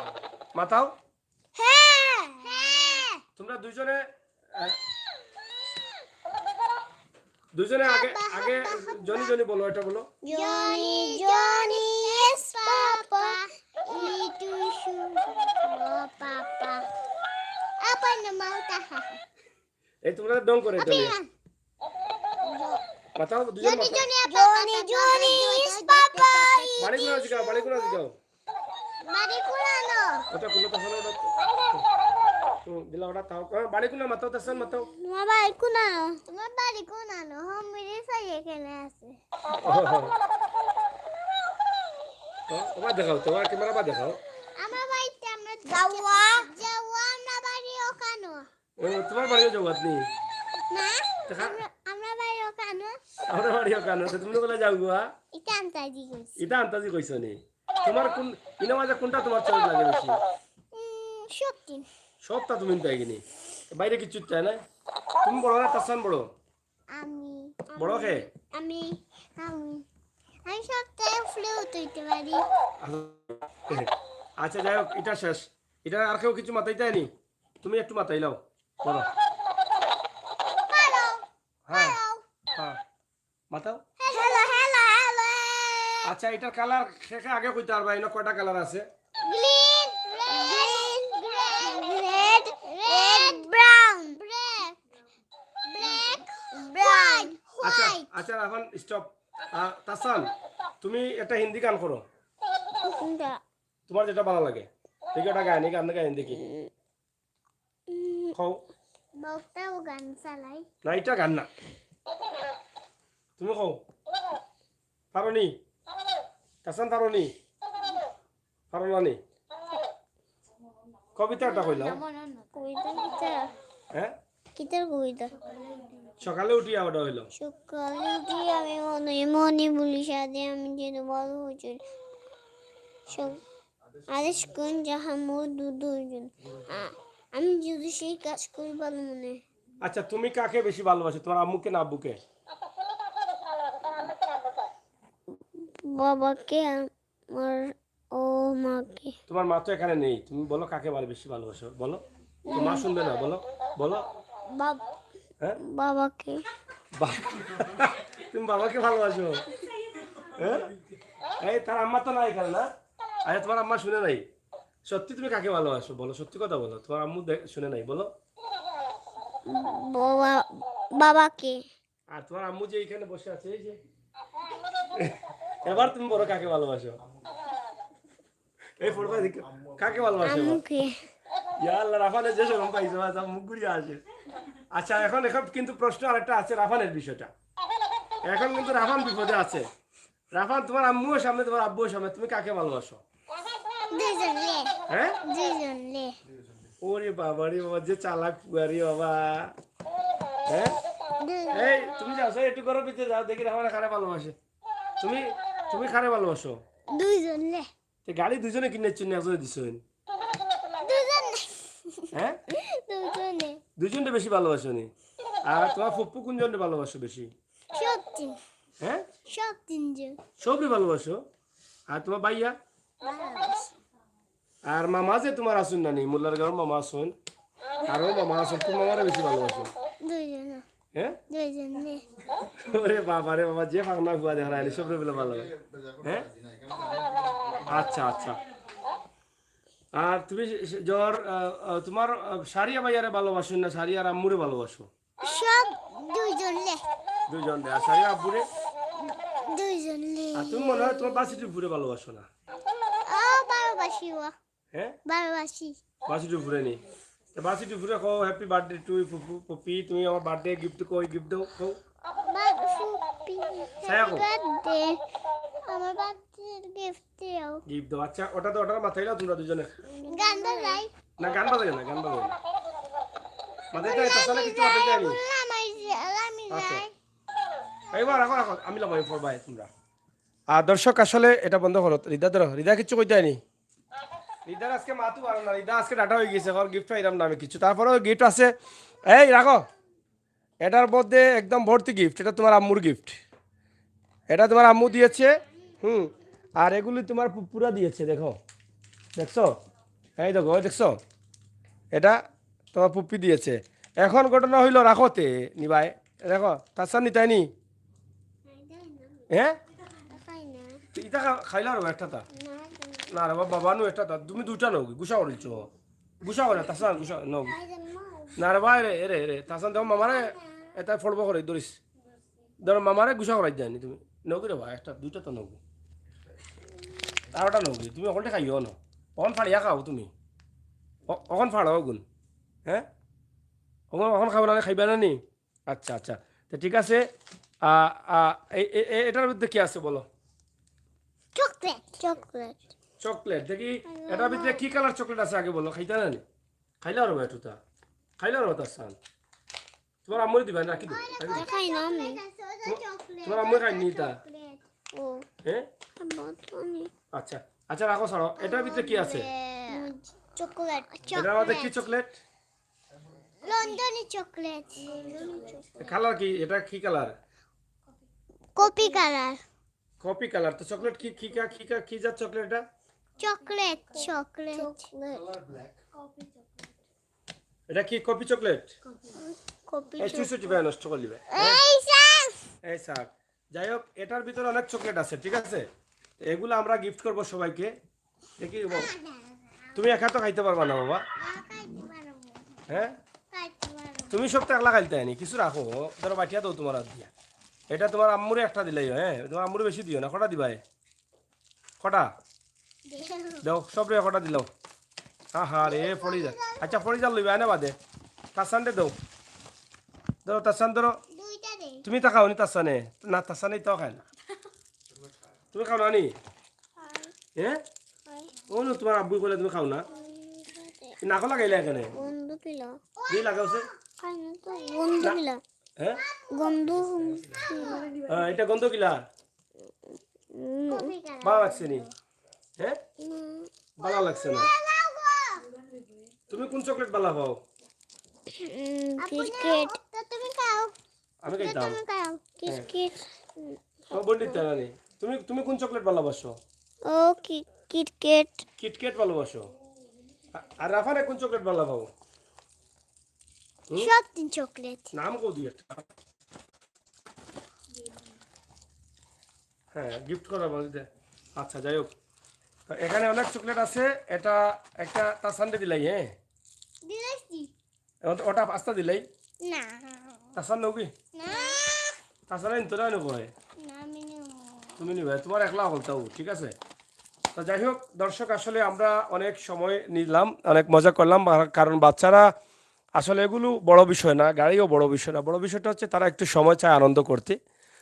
মাতাও। হ্যাঁ হ্যাঁ তোমরা দুজনে দুজনে আগে আগে জনি জনি বলো, এটা বলো। Johnny, Johnny, yes, Papa. Eat to shoe, oh, Papa. Apa nama utah? এই তোমরা ডং করে Apa এটা ya? মাতাও দুজন Johnny, মাতাও। Johnny, apa? Johnny, Johnny, yes, Papa. বাড়ি কোনা জিগাও, বাড়ি কোনা জিগাও। Mari kulano. ওটা কোনা তাসান ওটা দিলা ওটা তাও বাড়ি কোনা মাতাও Tahsan মাতাও। Tuma bari kunano. Tuma bari kunano. Hombre saya kena ase. ওবা দেখাও, তোমার ক্যামেরা বা দেখাও। Ama bari tamra Jawa. Jawa amra bari okano. তোমার বাড়িও যাওয়াত নেই Na? দেখা Amra bari okano. আমরা বাড়িও কেন? তুমি বলে যাও গুয়া। Ita anta digos. এটা আন্তাজি কইছো নি? তোমার কোন ইনা মাঝে কোনটা তোমার চয়েস লাগে বেশি? Shopping. সবটা তুমি পাই গিনি, বাইরে কিছু চাই না। তুমি বড় না তাসান বড়? আমি বড় কে? আমি আমি আমি সপ্তাহে ফ্লুট হইতে পারি। আচ্ছা যাই হোক, এটা শেষ। এটা আর কেউ কিছু মাথায় দেয়নি? তুমি একটু মাথায় লাও বলো। হ্যালো হ্যাঁ হ্যাঁ মাথাও। হ্যালো হ্যালো হ্যালো আচ্ছা এটার কালার শেখে আগে কইতে পারবা না কয়টা কালার আছে? Green red red brown black black brown আচ্ছা হোয়াইট আচ্ছা এখন স্টপ। তাসান তুমি একটা হিন্দি গান করো, তোমার যেটা ভালো লাগে। দেখি ওটা গায়নি, গান গায়নি দেখি। কও বক্তাও গান চালাই না, এটা গান না, তুমি কও। পারনি? তাসান পারনি? পারলানি? কবিতা একটা কইলাম। কবিতা কিতা হ্যাঁ কিতার কবিতা সকালে উঠিয়া ওটা হইলো। সকালে উঠি আমি মনে মনে বলি সাথে আমি যেন বড় হয়েছি আদেশ কোন যাহা মোর দুজন আমি যদি সেই কাজ করি ভালো মনে আচ্ছা তুমি কাকে বেশি ভালোবাসো, তোমার আম্মুকে না আব্বুকে? বাবাকে আমার ও মাকে তোমার মা তো এখানে নেই, তুমি বলো কাকে বেশি ভালোবাসো বলো। তো মা শুনবে না, বলো বলো। হ্যাঁ বাবাকে তুমি বাবাকে ভালোবাসো? হ্যাঁ এই তার আম্মা তো নাই এখানে না? আচ্ছা তোমার আম্মা শুনে নাই? সত্যি তুমি কাকে ভালোবাসো বলো, সত্যি কথা বলো, তোমার আম্মু শুনে নাই, বলো। বাবা বাবাকে। আর তোমার আম্মু যে এখানে বসে আছে, এই যে, এবার তুমি বলো কাকে ভালোবাসো। এই ফোরবা দিকে কাকে ভালোবাসো এবার? আম্মুকে। ইয়া আল্লাহ, রাফানের যে শরম পাইছো, বাস মুখ ঘুরিয়ে আসে। আচ্ছা, এখন এখন কিন্তু প্রশ্ন আরেকটা আছে রাফানের বিষয়টা। এখন কিন্তু রাফান বিপদে আছে। রাফান, তোমার আম্মুও সামনে, তোমার আব্বুও সামনে, তুমি কাকে ভালোবাসো? দুজনে। হ্যাঁ? দুজনে। ওরে বাবা রে বাবা, যে চালাক পুয়ারি বাবা। হ্যাঁ, এই তুমি যাও, একটু ঘরের ভিতরে যাও, দেখি রাফানে কারে ভালোবাসে। তুমি তুমি কারে ভালোবাসো? দুজনে। গাড়ি দুজনে কিনে চিনি, একজনে দিছেন। দুজনে। হ্যাঁ, দুজনে। দুজনটা বেশি ভালোবাসো নি? আর তোমার ফুপ্পু কোনজনটা ভালোবাসো বেশি? সত্যি। হ্যাঁ, সব তিনজন। সবই ভালোবাসো। আর তোমার ভাইয়া আর মামা যে তোমার আসুন না নি, মোল্লার গাঁও মামা আসুন, আরো মামা আসুন, তুমি মামারে বেশি ভালোবাসো? দুজনে। হ্যাঁ, দুজনে। ওরে বাবা রে বাবা, যে ফাঁকনা গুয়া দেখা রাখলে সবরে বলে ভালো। হ্যাঁ, আচ্ছা আচ্ছা। আর তুমি জ্বর, তোমার সারিয়া ভাইয়ারে ভালোবাসো না সারিয়ার আম্মুরে ভালোবাসো? সব দুজনে। দুজন আর সারিয়া আব্বুরে? দুজনে। আর তুমি মনে হয় তোমার বাসিটির ঘুরে ভালোবাসো না? ও ভালোবাসি ও। হ্যাঁ, ভালোবাসি। বাসিটির ঘুরে নি, বাসিটির ঘুরে কো হ্যাপি বার্থডে টু পপি, তুমি আমার বার্থডে গিফট কই গিফট দাও কো। ছায়া কো বার্থডে। আমার বার্থডে গিফট দিও। গিফট দাও। আচ্ছা, ওটা তো ওটার মাথায় দাও তোমরা দুজনে। গান বাজাই। না, গান বাজাই না, গান বাজাই না, মাথায় দেয় তাছাড়া কিছু মাথায় দেয়নি। বললাম আমি আচ্ছা, যাই। এইবার রাখো রাখো, আমি লাভ পড়বাই তোমরা। আর দর্শক, আসলে এটা বন্ধ করো, রিদা ধরো, রিদা কিচ্ছু কইতে হয়নি। রিদার আজকে মাতু পারো না, রিদা আজকে ডাটা হয়ে গেছে, এখন গিফট পাইলাম না আমি কিছু, তারপরেও গিফট আছে। এই রাখো, এটার মধ্যে একদম ভর্তি গিফট, এটা তোমার আম্মুর গিফট, এটা তোমার আম্মু দিয়েছে। হুম, আর এগুলি তোমার পুরা দিয়েছে, দেখো, দেখছো, এই দেখো, ওই দেখছো, এটা তোমার পুপ্পি দিয়েছে। এখন ঘটনা হইলো রাখোতে নিবাই, দেখো তাছাড়া নিতাই নি। হ্যাঁ, ইটা খাইলা আর একটা তা না রে বাবা, নু একটা তা তুমি দুটা নও, গুসা করিছ, গুসা করে তাছাড়া গুসা নও না রে ভাই, রে রে রে তাছাড়া দেখো মামারে এটা ফলব করে ধরিস, ধরো মামারে গুসা করাই যায়নি তুমি নগি রে ভাই, একটা দুইটা তো নগি, আর ওটা নগি, তুমি ওখানটা খাইও না, অখন ফাড়িয়া খাও তুমি, অখন ফাড়াও গুণ। হ্যাঁ, এখন খাবো না, খাইবা না নি? আচ্ছা আচ্ছা, তো ঠিক আছে। এটার মধ্যে কি আছে বলো? চকলেট। চকলেট। চকলেট দেখি, এটার ভিতরে কি কালার চকলেট আছে আগে বলো, খাইতা না নি? খাইলে আর একটু তা, খাইলে আর তার সান, তোমার আম্মুরে দিবা না কি দেবো? খাই না আমি। তোমার আম্মুরে খাইনি তা? ও হ্যাঁ, আচ্ছা আচ্ছা, রাখো ছাড়ো, এটার ভিতরে কি আছে? চকলেট। এটার মধ্যে কি চকলেট? লন্ডনি চকলেট। কালার কি, এটা কি colour? Copy colour. Copy colour, তো চকলেট কি কি কি কি জাত চকলেট এটা? চকলেট। চকলেট। এটা কি কপি চকলেট? কপি এই চুষু টিপে নষ্ট করে দিবে। এই স্যার। এই স্যার, যাই হোক, এটার ভিতরে অনেক চকলেট আছে, ঠিক আছে, এগুলো আমরা গিফট করব সবাইকে। দেখি তুমি একা তো খাইতে পারবা না বাবা। হ্যাঁ, তুমি সব তো একলা খাইতে হয়নি, কিছু রাখো, ধরো বাটিয়া দাও তোমার হাত দিয়া, এটা তোমার আম্মুরে একটা দিলাই, হ্যাঁ তোমার আম্মুরে বেশি দিও না, কটা দিবা? কটা দাও, সব রে কটা দিলাও। হা রে পড়ি যা, আচ্ছা পড়ি যা লইবা না বাদে, তার সানডে দাও, ধরো তার সান ধরো, দুইটা দে। তুমি তা খাও নি তার সানে না, তার সানেই তো খায় না, তুমি খাও না নি? হ্যাঁ, ও নো, তোমার আব্বু বলে তুমি খাও না, নাকো লাগাইলে এখানে বন্ধু পিলা। কি লাগাওছে? খাই না তো বন্ধু পিলা। হ্যাঁ, বন্ধু। এটা গন্ধ কিলা ভালো লাগছে নি? হ্যাঁ, ভালো লাগছে না? তুমি কোন চকলেট ভালো পাও? কিটকেট। তুমি খাও। আমি খাইতাম। তুমি খাও কিটকেট। ও বন্ডিত জানি, তুমি তুমি কোন চকলেট ভালোবাসো? ও কিটকেট। কিটক্যাট ভালোবাসো? আর রাফারে কোন চকলেট ভালো পাও? সব দিন চকলেট। নাম কও দুই একটা। হ্যাঁ, গিফট করা বলতে। আচ্ছা, যাই হোক, তো এখানে অনেক চকলেট আছে, এটা একটা তাসানডে দিলাই, হ্যাঁ দিলাইছি ওটা পাঁচটা দিলাই। না তাসান নবি না তাছাড়া তোরা নেবো, না আমি নেব। তুমি নিবে, তোমার একলা বলতাও, ঠিক আছে। তো যাই হোক দর্শক, আসলে আমরা অনেক সময় নিলাম, অনেক মজা করলাম, কারণ বাচ্চারা আসলে এগুলো বড় বিষয় না, গাড়িও বড় বিষয় না, বড় বিষয়টা হচ্ছে তারা একটু সময় চায় আনন্দ করতে।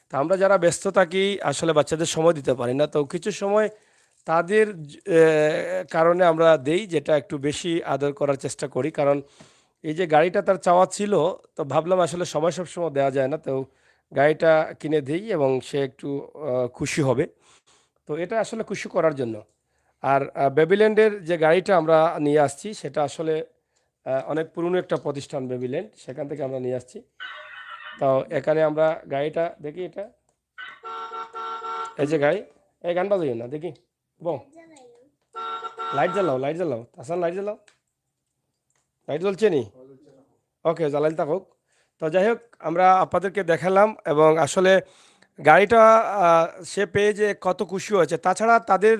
তা আমরা যারা ব্যস্ত থাকি আসলে বাচ্চাদের সময় দিতে পারি না, তো কিছু সময় তাদের কারণে আমরা দেই, যেটা একটু বেশি আদর করার চেষ্টা করি। কারণ এই যে গাড়িটা তার চাওয়া ছিল, তো ভাবলাম আসলে সময় সব সময় দেওয়া যায় না, তো গাড়িটা কিনে দিই এবং সে একটু খুশি হবে। তো এটা আসলে খুশি করার জন্য। আর বেবিল্যান্ডের যে গাড়িটা আমরা নিয়ে আসছি সেটা আসলে অনেক পুরনো একটা প্রতিষ্ঠান বেবিল্যান্ড, সেখান থেকে আমরা নিয়ে আসছি। তো এখানে আমরা গাড়িটা দেখি, এটা এই যে গাড়ি, এই গান বাজাই না দেখি, বো লাইট জ্বালাও, লাইট জ্বালাও, আসান লাইট জ্বালাও, লাইট জ্বলছে নি, ওকে জ্বালাইল থাকুক। তো যাই হোক আমরা আপনাদেরকে দেখালাম, এবং আসলে গাড়িটা সে পেয়ে যে কত খুশি হয়েছে। তাছাড়া তাদের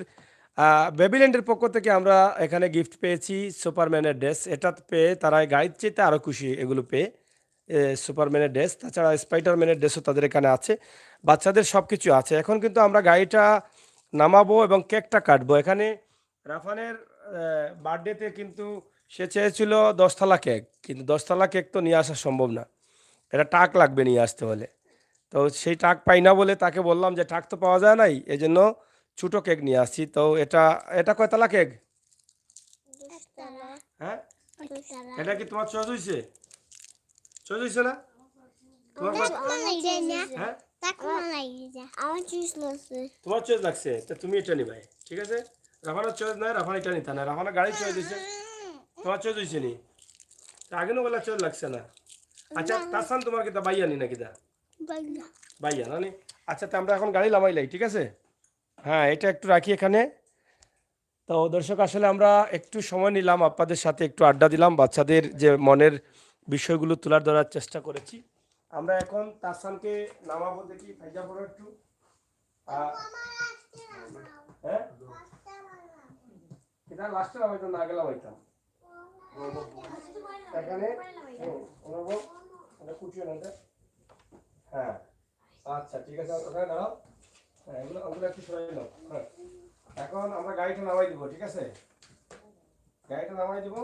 বেবিল্যান্ডের পক্ষ থেকে আমরা এখানে গিফট পেয়েছি সুপারম্যানের ড্রেস, এটা পেয়ে তারা গাড়ির চেয়ে আরও খুশি এগুলো পেয়ে, সুপারম্যানের ড্রেস। তাছাড়া স্পাইডারম্যানের ড্রেসও তাদের এখানে আছে, বাচ্চাদের সব কিছু আছে। এখন কিন্তু আমরা গাড়িটা নামাবো এবং কেকটা কাটবো। এখানে রাফানের বার্থডেতে কিন্তু সে চেয়েছিল 10তলা কেক, কিন্তু 10তলা কেক তো নিয়ে আসা সম্ভব না, এটা টাক লাগবে নিয়ে আসতে হলে। তো সেই টাক পাই না বলে তাকে বললাম যে টাক তো পাওয়া যায় নাই, এই জন্য ছোটো কেক নিয়ে আসছি। তো এটা এটা কয়তলা কেক? দুতলা হ্যাঁ, দুতলা এটা কি তোমার চয়েস হয়েছে? চয়েস হয়েছে না তোমার? হ্যাঁ, আমার চুজ লাগছে তোমার চয়েস লাগছে, তা তুমি এটা নিবাই, ঠিক আছে। রাফানোর চয়েস নাই, রাফান এটা নিতে না, রাফানোর গাড়ি চয়েস হয়েছে, তোমার চয়েস হয়েছে নি, তা আগে বলে চয়েস লাগছে না। আচ্ছা তাসান তোমার কিতা বাইয়া নি নাকি? বাইলা বাইয়া না নি? আচ্ছা, তা আমরা এখন গাড়ি লামাইলাই, ঠিক আছে। হ্যাঁ, এটা একটু রাখি এখানে। তো দর্শক, আসলে আমরা একটু সময় নিলাম আপনাদের সাথে, একটু আড্ডা দিলাম, বাচ্চাদের যে মনের বিষয়গুলো তুলার ধরার চেষ্টা করেছি। আমরা এখন তাসানকে নামাবো, দেখি ফাইজা পড়ো একটু। হ্যাঁ, এটা লাস্টে নামাইতাম, না আগে নামাইতাম এখানে। কুচিও না এটা। হ্যাঁ, আচ্ছা ঠিক আছে, ওখানে দাঁড়াও। হ্যাঁ, এগুলো ওগুলো একটু সরাই নাও। হ্যাঁ, এখন আমরা গাড়িটা নামাই দিব, ঠিক আছে, গাড়িটা নামাই দিব।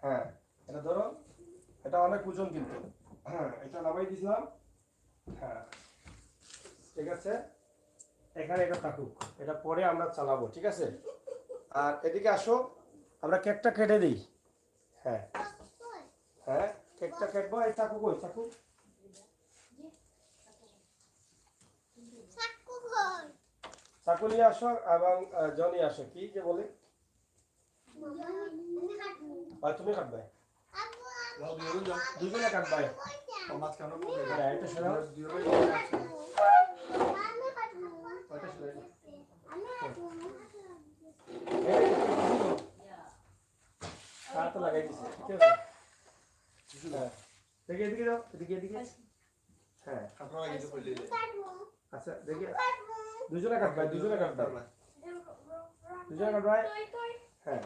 হ্যাঁ, এটা ধরো, এটা অনেক ওজন কিন্তু। হ্যাঁ, এটা নামাই দিলাম। হ্যাঁ, ঠিক আছে, এখানে এটা থাকুক, এটা পরে আমরা চালাবো, ঠিক আছে। আর এদিকে আসো, আমরা কেকটা কেটে দিই। হ্যাঁ হ্যাঁ, কেকটা কাটবো, এই থাকুক, ওই থাকুক। চাকু নিয়ে আসো এবং জনি আসো, কি যে বলে, তুমি কাটবে, দুজনে কাটবে। হ্যাঁ, এটা সরাও। ওটা সরাও। হাত লাগাই দিছে, ঠিক আছে। হ্যাঁ, দেখি এদিকে যাও, এদিকে এদিকে। হ্যাঁ, আচ্ছা দেখি, দুজনে কাটবে, দুজনে কাটবে, দুজনে কাটবে। হ্যাঁ,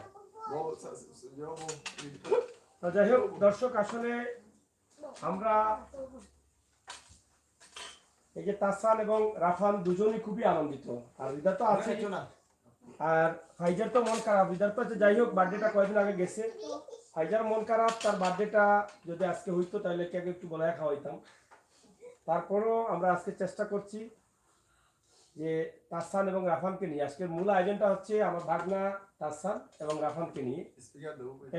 তো যাই হোক দর্শক, আসলে আমরা এই যে তাসান এবং রাফান দুজনই খুবই আনন্দিত, আর রিদার তো আছে না, আর ফাইজার তো মন খারাপ। রিদার তো আছে, যাই হোক বার্থডেটা কয়েকদিন আগে গেছে, ফাইজার মন খারাপ, তার বার্থডেটা যদি আজকে হইতো তাহলে কেক একটু বানায় খাওয়াইতাম। তারপরও আমরা আজকে চেষ্টা করছি যে তাসান এবং রাফানকে নিয়ে, আজকের মূল আয়োজনটা হচ্ছে আমার ভাগনা তাসান এবং রাফানকে নিয়ে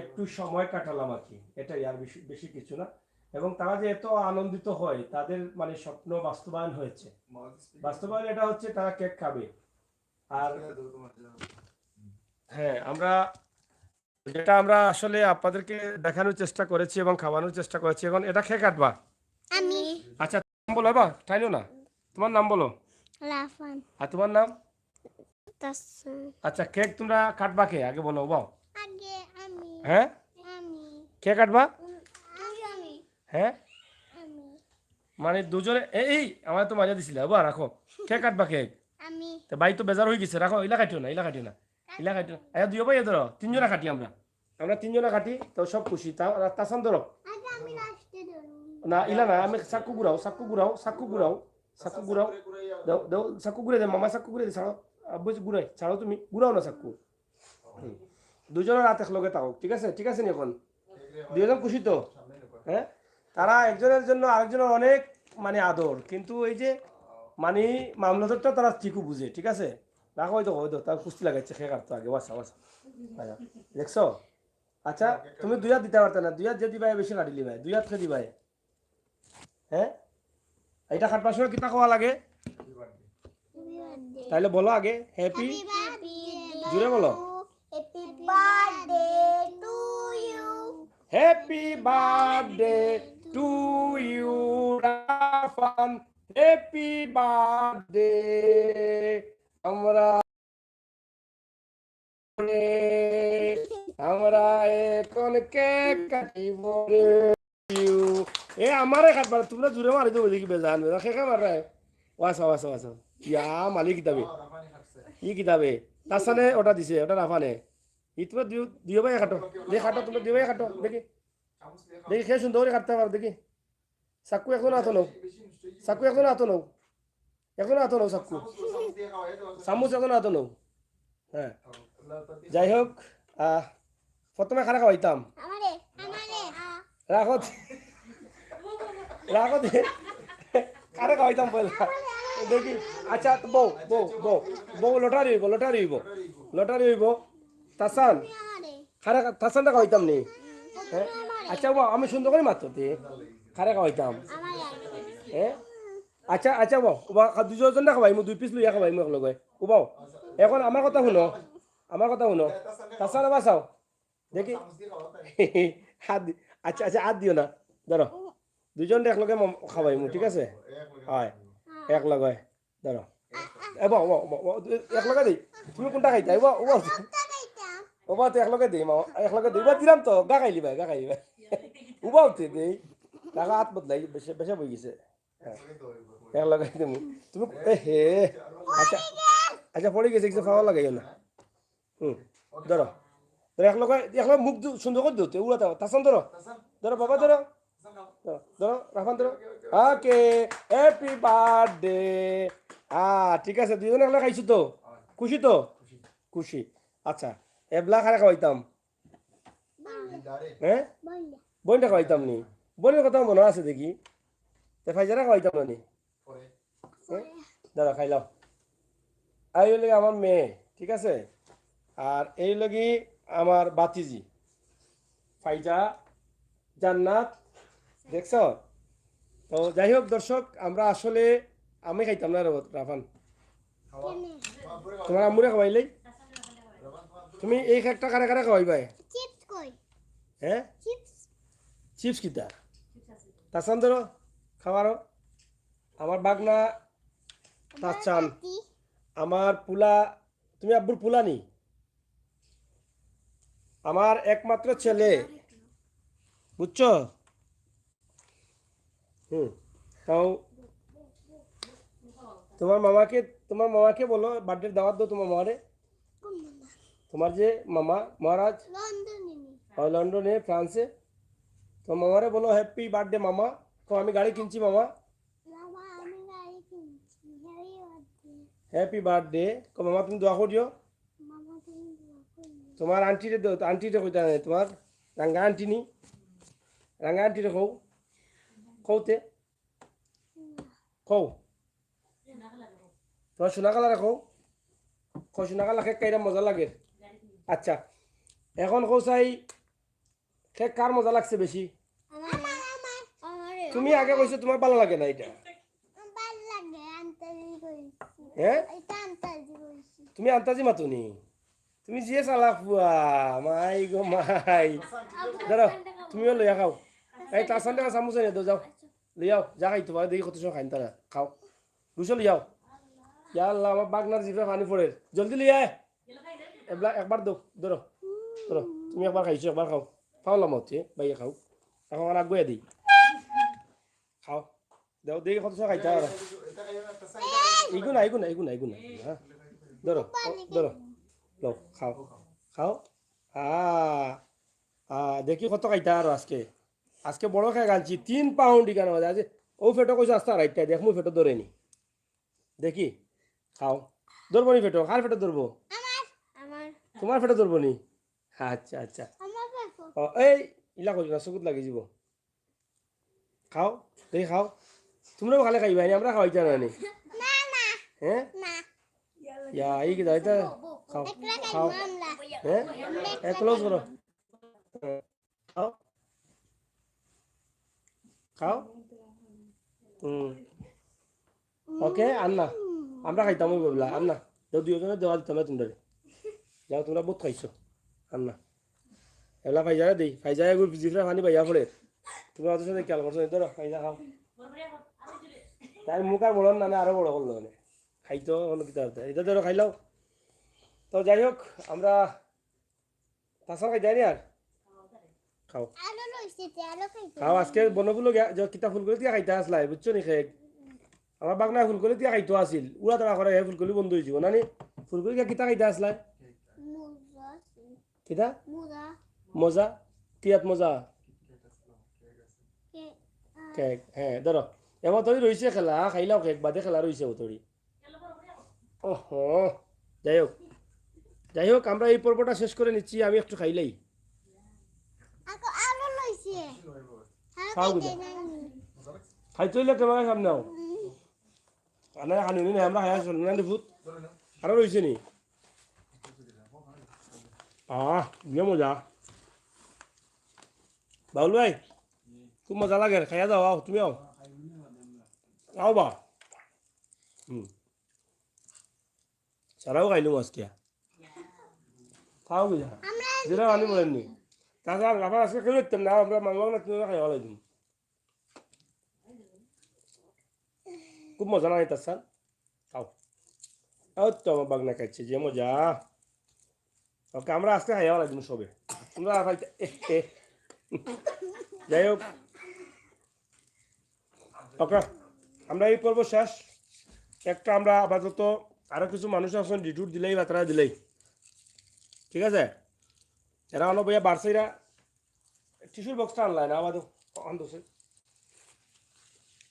একটু সময় কাটালাম আর কি, এটাই, আর বেশি বেশি কিছু না। এবং তারা যে এত আনন্দিত হয়, তাদের মানে স্বপ্ন বাস্তবায়ন হয়েছে। বাস্তবায়ন এটা হচ্ছে তারা কেক খাবে। আর হ্যাঁ, যেটা আমরা আসলে আপনাদেরকে দেখানোর চেষ্টা করেছি এবং খাওয়ানোর চেষ্টা করেছি, এখন এটা খেয়ে কাটবা। আমি আচ্ছা, নাম বলো, বা টাইনো না, তোমার নাম বলো। লাফান আর তোমার নাম? তাসান আচ্ছা, কেক তোমরা কাটবা কে আগে বলো, বাও। আগে আমি হ্যাঁ, আমি কে কাটবা? আমি হ্যাঁ, আমি মানে দুজনে, এই আমার তো মজা দিছিলে, বা রাখো, কে কাটবা কেক? আমি তো ভাই তো বেজার হয়ে গেছে, রাখো, ইলা কাটিও না, ইলা কাটিও না। ইলা খাইতো আয়া দুই ভাই ধরো তিনজনা খাটি আমরা তিনজনা খাটি তো সব খুশি তাসান ধরো আচ্ছা আমি লাস্টে ধরুন না ইলা না আমি চাকু ঘুরাও দাও দাও চাকু ঘুরে দে মামা চাকু ঘুরে দে ছাড়ো আব্বু ঘুরাই ছাড়ো তুমি ঘুরাও না চাকু দুজনের রাত একলগে থাকুক ঠিক আছে নি এখন দুজন খুশি তো হ্যাঁ তারা একজনের জন্য আরেকজনের অনেক মানে আদর কিন্তু এই যে মানে মামলাটা তারা ঠিকও বুঝে ঠিক আছে রাখো হয়তো তার কুস্তি লাগাইছে খেয়ে কাটতো আগে বাসা দেখছো আচ্ছা তুমি দুই হাত দিতে পারতে না দুই হাত যে দিবাই বেশি কাটিলি ভাই দুই হাত খেয়ে দিবাই হ্যাঁ এটা কাটবার সময় কিতা খাওয়া লাগে তাহলে বলো আগে হ্যাপি জুড়ে বলো happy birthday to you happy birthday to you Rafan happy birthday আমরা আমরা এখন কেক কাটিব রে ইউ এ আমারে কাটবার তোমরা জুড়ে মারি দেবো দেখি বেজান খেকা মারে ওয়াসা ইয়া মালিক কিতাবে কিতাবে তার সাথে ওটা দিছে ওটা রাফানে ই তোমরা দুই ভাই কাটো তোমরা দুই ভাই কাটো দেখি খেয়ে সুন্দর কাটতে পারো দেখি চাকু এখনো হাতো নাও চাকু চামচ এখনো হাতো নাও হ্যাঁ যাই হোক প্রথমে খানা খাওয়াইতাম রাখো কারে খাওয়াইতাম পয়লা দেখি আচ্ছা বউ লটারি হইব তাসান তাসানটা খাওয়াইতাম নি হ্যাঁ আচ্ছা বাবা আমি সুন্দর করে মাত্র খারে খাওয়াইতাম হ্যাঁ আচ্ছা বাবা দুজন না খাওয়াই দুই পিস লইয়া খাওয়াই মোক লগাই বাও এখন আমার কথা শুনো তাসান আবার চাও দেখি আচ্ছা হাত দিও না ধরো দুজন একলগে খাওয়াই ঠিক আছে হয় একলগে ধরো একলগে দিই তুমি কোনটা খাইতা ওবা তো একলগে দিই এবার দিলাম তো গা খাইলি ভাই উবাও তে দেই টাকা হাত বদলাই বেশি বই গেছে একলগে তুমি হে আচ্ছা পড়ে গেছে খাওয়া লাগাইও না ধরো একলগে মুখ সুন্দর করে দিতে উড়া তাসান ধরো বাবা ধরো রাফান ধরো ওকে হ্যাপি বার্থডে ঠিক আছে দুজন একলা খাইছো তো খুশি আচ্ছা এবলা খারা খাওয়াইতাম হ্যাঁ বইনটা খাওয়াইতাম নি বইনের কথা মনে আছে দেখি ফাইজারা খাওয়াইতাম না নি দাদা খাইলাম আর এই লাগে আমার মেয়ে ঠিক আছে আর এই লাগি আমার বাতিজি ফাইজা জান্নাত দেখছ তো যাই হোক দর্শক আমরা আসলে আমি খাইতাম না রাফান তোমার আম্মুরে খাওয়াইলেই তুমি এই একটা কারে খাওয়াই ভাই হ্যাঁ চিপস কিতা তাসান ধরো খাওয়ারও আমার বাগনা তাচান আমার পুলা তুমি আব্বুর পুলা নি আমার একমাত্র ছেলে বুঝছো তাও তোমার মামাকে বলো বার্থডে দাওয়াত দো তোমার মামারে তোমার যে মামা মহারাজ লন্ডনে ফ্রান্সে তো মামারে বলো হ্যাপি বার্থডে মামা তো আমি গাড়ি কিনছি মামা হ্যাপি বার্থডে কো মামা তুমি দোয়া করিও তোমার আন্টিরে কইতা নাই তোমার রাঙ্গা আন্টিরে কৌতে তোমার সোনা কালারে সোনা কালার খেক কাইরা মজা লাগে আচ্ছা এখন চাই খেক কার মজা লাগছে বেশি তুমি আগে কইছো তোমার ভালো লাগে না এটা হ্যাঁ তুমি আন্তাজি মাতুনি তুমি যে চালাক পুয়া মাই গো মাই ধরো তুমিও লইয়া খাও এই তার সামনে চামচ এনে দাও যাও লিয়াও যা খাই তোমার দেখি কত সময় খাইন তারা খাও দুশো লিয়াও ইয়া আল্লাহ আমার বাগনার জিভে পানি পড়ে জলদি লিয়া একবার ধরো তুমি একবার খাইছো একবার খাও পাওলাম হচ্ছে বাইরে খাও এখন আর আগুয়া দিই খাও দাও দেখি কত সময় খাইতে আর এগুনা হ্যাঁ ধরো লো খাও খাও আ দেখি কত খাইতা আর আজকে আজকে বড় খাই গালছি 3 পাউন্ড ইকান মাঝে আজ ও ফেটো কইছে আস্তা রাইটটা দেখমু ফেটো ধরে নি দেখি খাও ধরবো নি ফেটো কার ফেটো ধরবো আমার তোমার ফেটো ধরবো নি আচ্ছা আচ্ছা আমার দেখো ও এই ইলা কইছ না চকুত লাগি যাব খাও দেখি খাও তোমরাও খালে খাইবা নি আমরা খাওয়াইতা না নি না না হ্যাঁ না ইয়া এই কি দাইতা খাও একলা খাই খাও মামলা হ্যাঁ ক্লোজ করো খাও খাও ওকে আন্না আমরা খাইতাম ওই বললা আন্না যাও দুজনে দেওয়া দিতাম না তোমরা যাও তোমরা বহুত খাইছো আন্না এলা ফাইজা দেই ফাইজা এগুলো জিফরা পানি পাইয়া পড়ে তুমি অত সাথে খেয়াল করছো ধরো ফাইজা খাও তাই মুখ আর বড় না আরো বড় করলো মানে খাইতো হলো কি তার এটা ধরো খাইলাও তো যাই হোক আমরা তাছাড়া খাই যায়নি আর খাও আলো লইছে তে আলো খাইতে খাও আজকে বনফুল কিতা ফুলকলি দিয়া খাইতে আসলাই বুঝছো নি খেক আমার বাগনা ফুলকলি দিয়া খাইতো আছিল উড়া তারা করে ফুলকলি বন্ধ হয়েছিল না নি ফুলকলি কিতা খাইতে আসলাই মুজা কিতা মুজা মজা কিয়াত মজা কে কেক হ্যাঁ ধরো এবার তৈরি রয়েছে খেলা খাইলাও কেক বাদে খেলা রয়েছে তৈরি ওহ যাই হোক আমরা এই পর্বটা শেষ করে নিচ্ছি আমি একটু খাইলাই আকো আলো লইছে খাও কিনা খাইতে হইলে কেমন সামনে আও আনা খানি নি আমরা খাই আসল না ফুট আরো রয়েছে নি ইয়ে মজা বাউল ভাই খুব মজা লাগে খাইয়া দাও আও তুমি আও আও বা সারাও খাইলুম আজকে খাও বুঝা যেটা আনি বলেননি তাছাড়া আবার আজকে খেয়ে দিতাম না আমরা মাংস না তুমি খাইয়া লাইতাম খুব মজা লাগে তার সাল খাও ও তো আমার বাগনা খাইছে যে মজা ওকে আমরা আজকে খাইয়া লাইতাম সবে তোমরা খাইতে যাই হোক ওকে আমরা এই পর্ব শেষ একটা আমরা আপাতত আরো কিছু মানুষ আছেন ডিটুর দিলেই বা তারা দিলেই ঠিক আছে এরা অনেক বইয়া বাড়ছেরা টিস্যুর বক্সটা আনলাই না আমাদের আনতেছে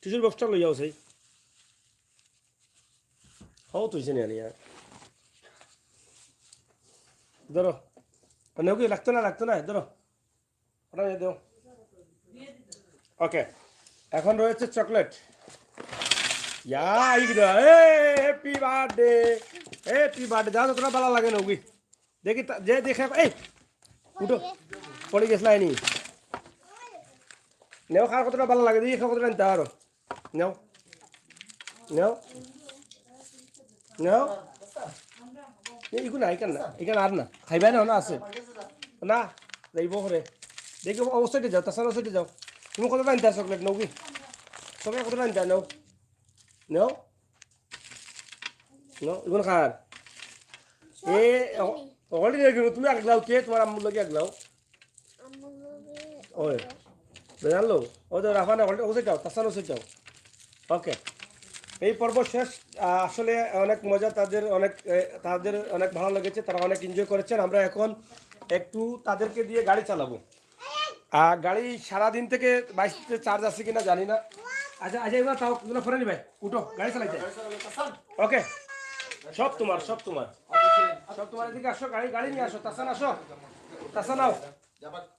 টিস্যুর বক্সটা লই যাও সেই হও তুইছে নি আর ধরো নেও কি লাগতো না ধরো ওটা নিয়ে দেও ওকে এখন রয়েছে চকলেট ইয়া হ্যাপি বার্থডে যাও তোরা ভালো লাগে নৌকি দেখি যে দেখে এই উঠো পড়ে গেছিলাই নি নেও খাওয়ার কতটা ভালো লাগে দেখি খাওয়া কতটা নিতে আরো নেও নেও নেও এইগু না এখানে আর না খাইবাই না আছে না যাইব করে দেখি অবশ্যই যাও তাছাড়া অবশ্যই যাও তুমি কতটা নিতে চকলেট নৌকি সবাই কতটা নিতে নেও নেও নেও এগুলো খার এ অলরেডি রেখে তুমি আগলাও কে তোমার আম্মুর লগে আগলাও ওই জানলো ও তো রাফা না অলরেডি ওসে যাও তাছাড়া ওসে যাও ওকে এই পর্ব শেষ আসলে অনেক মজা তাদের অনেক ভালো লেগেছে তারা অনেক এনজয় করেছেন আমরা এখন একটু তাদেরকে দিয়ে গাড়ি চালাবো গাড়ি সারাদিন থেকে 22 চার্জ আছে কিনা জানি না আচ্ছা এবার তাও ফোনে নিবে উঠো গাড়ি চালাইতে ওকে সব তোমার এদিকে আসো গাড়ি নিয়ে আসো তাসান নাও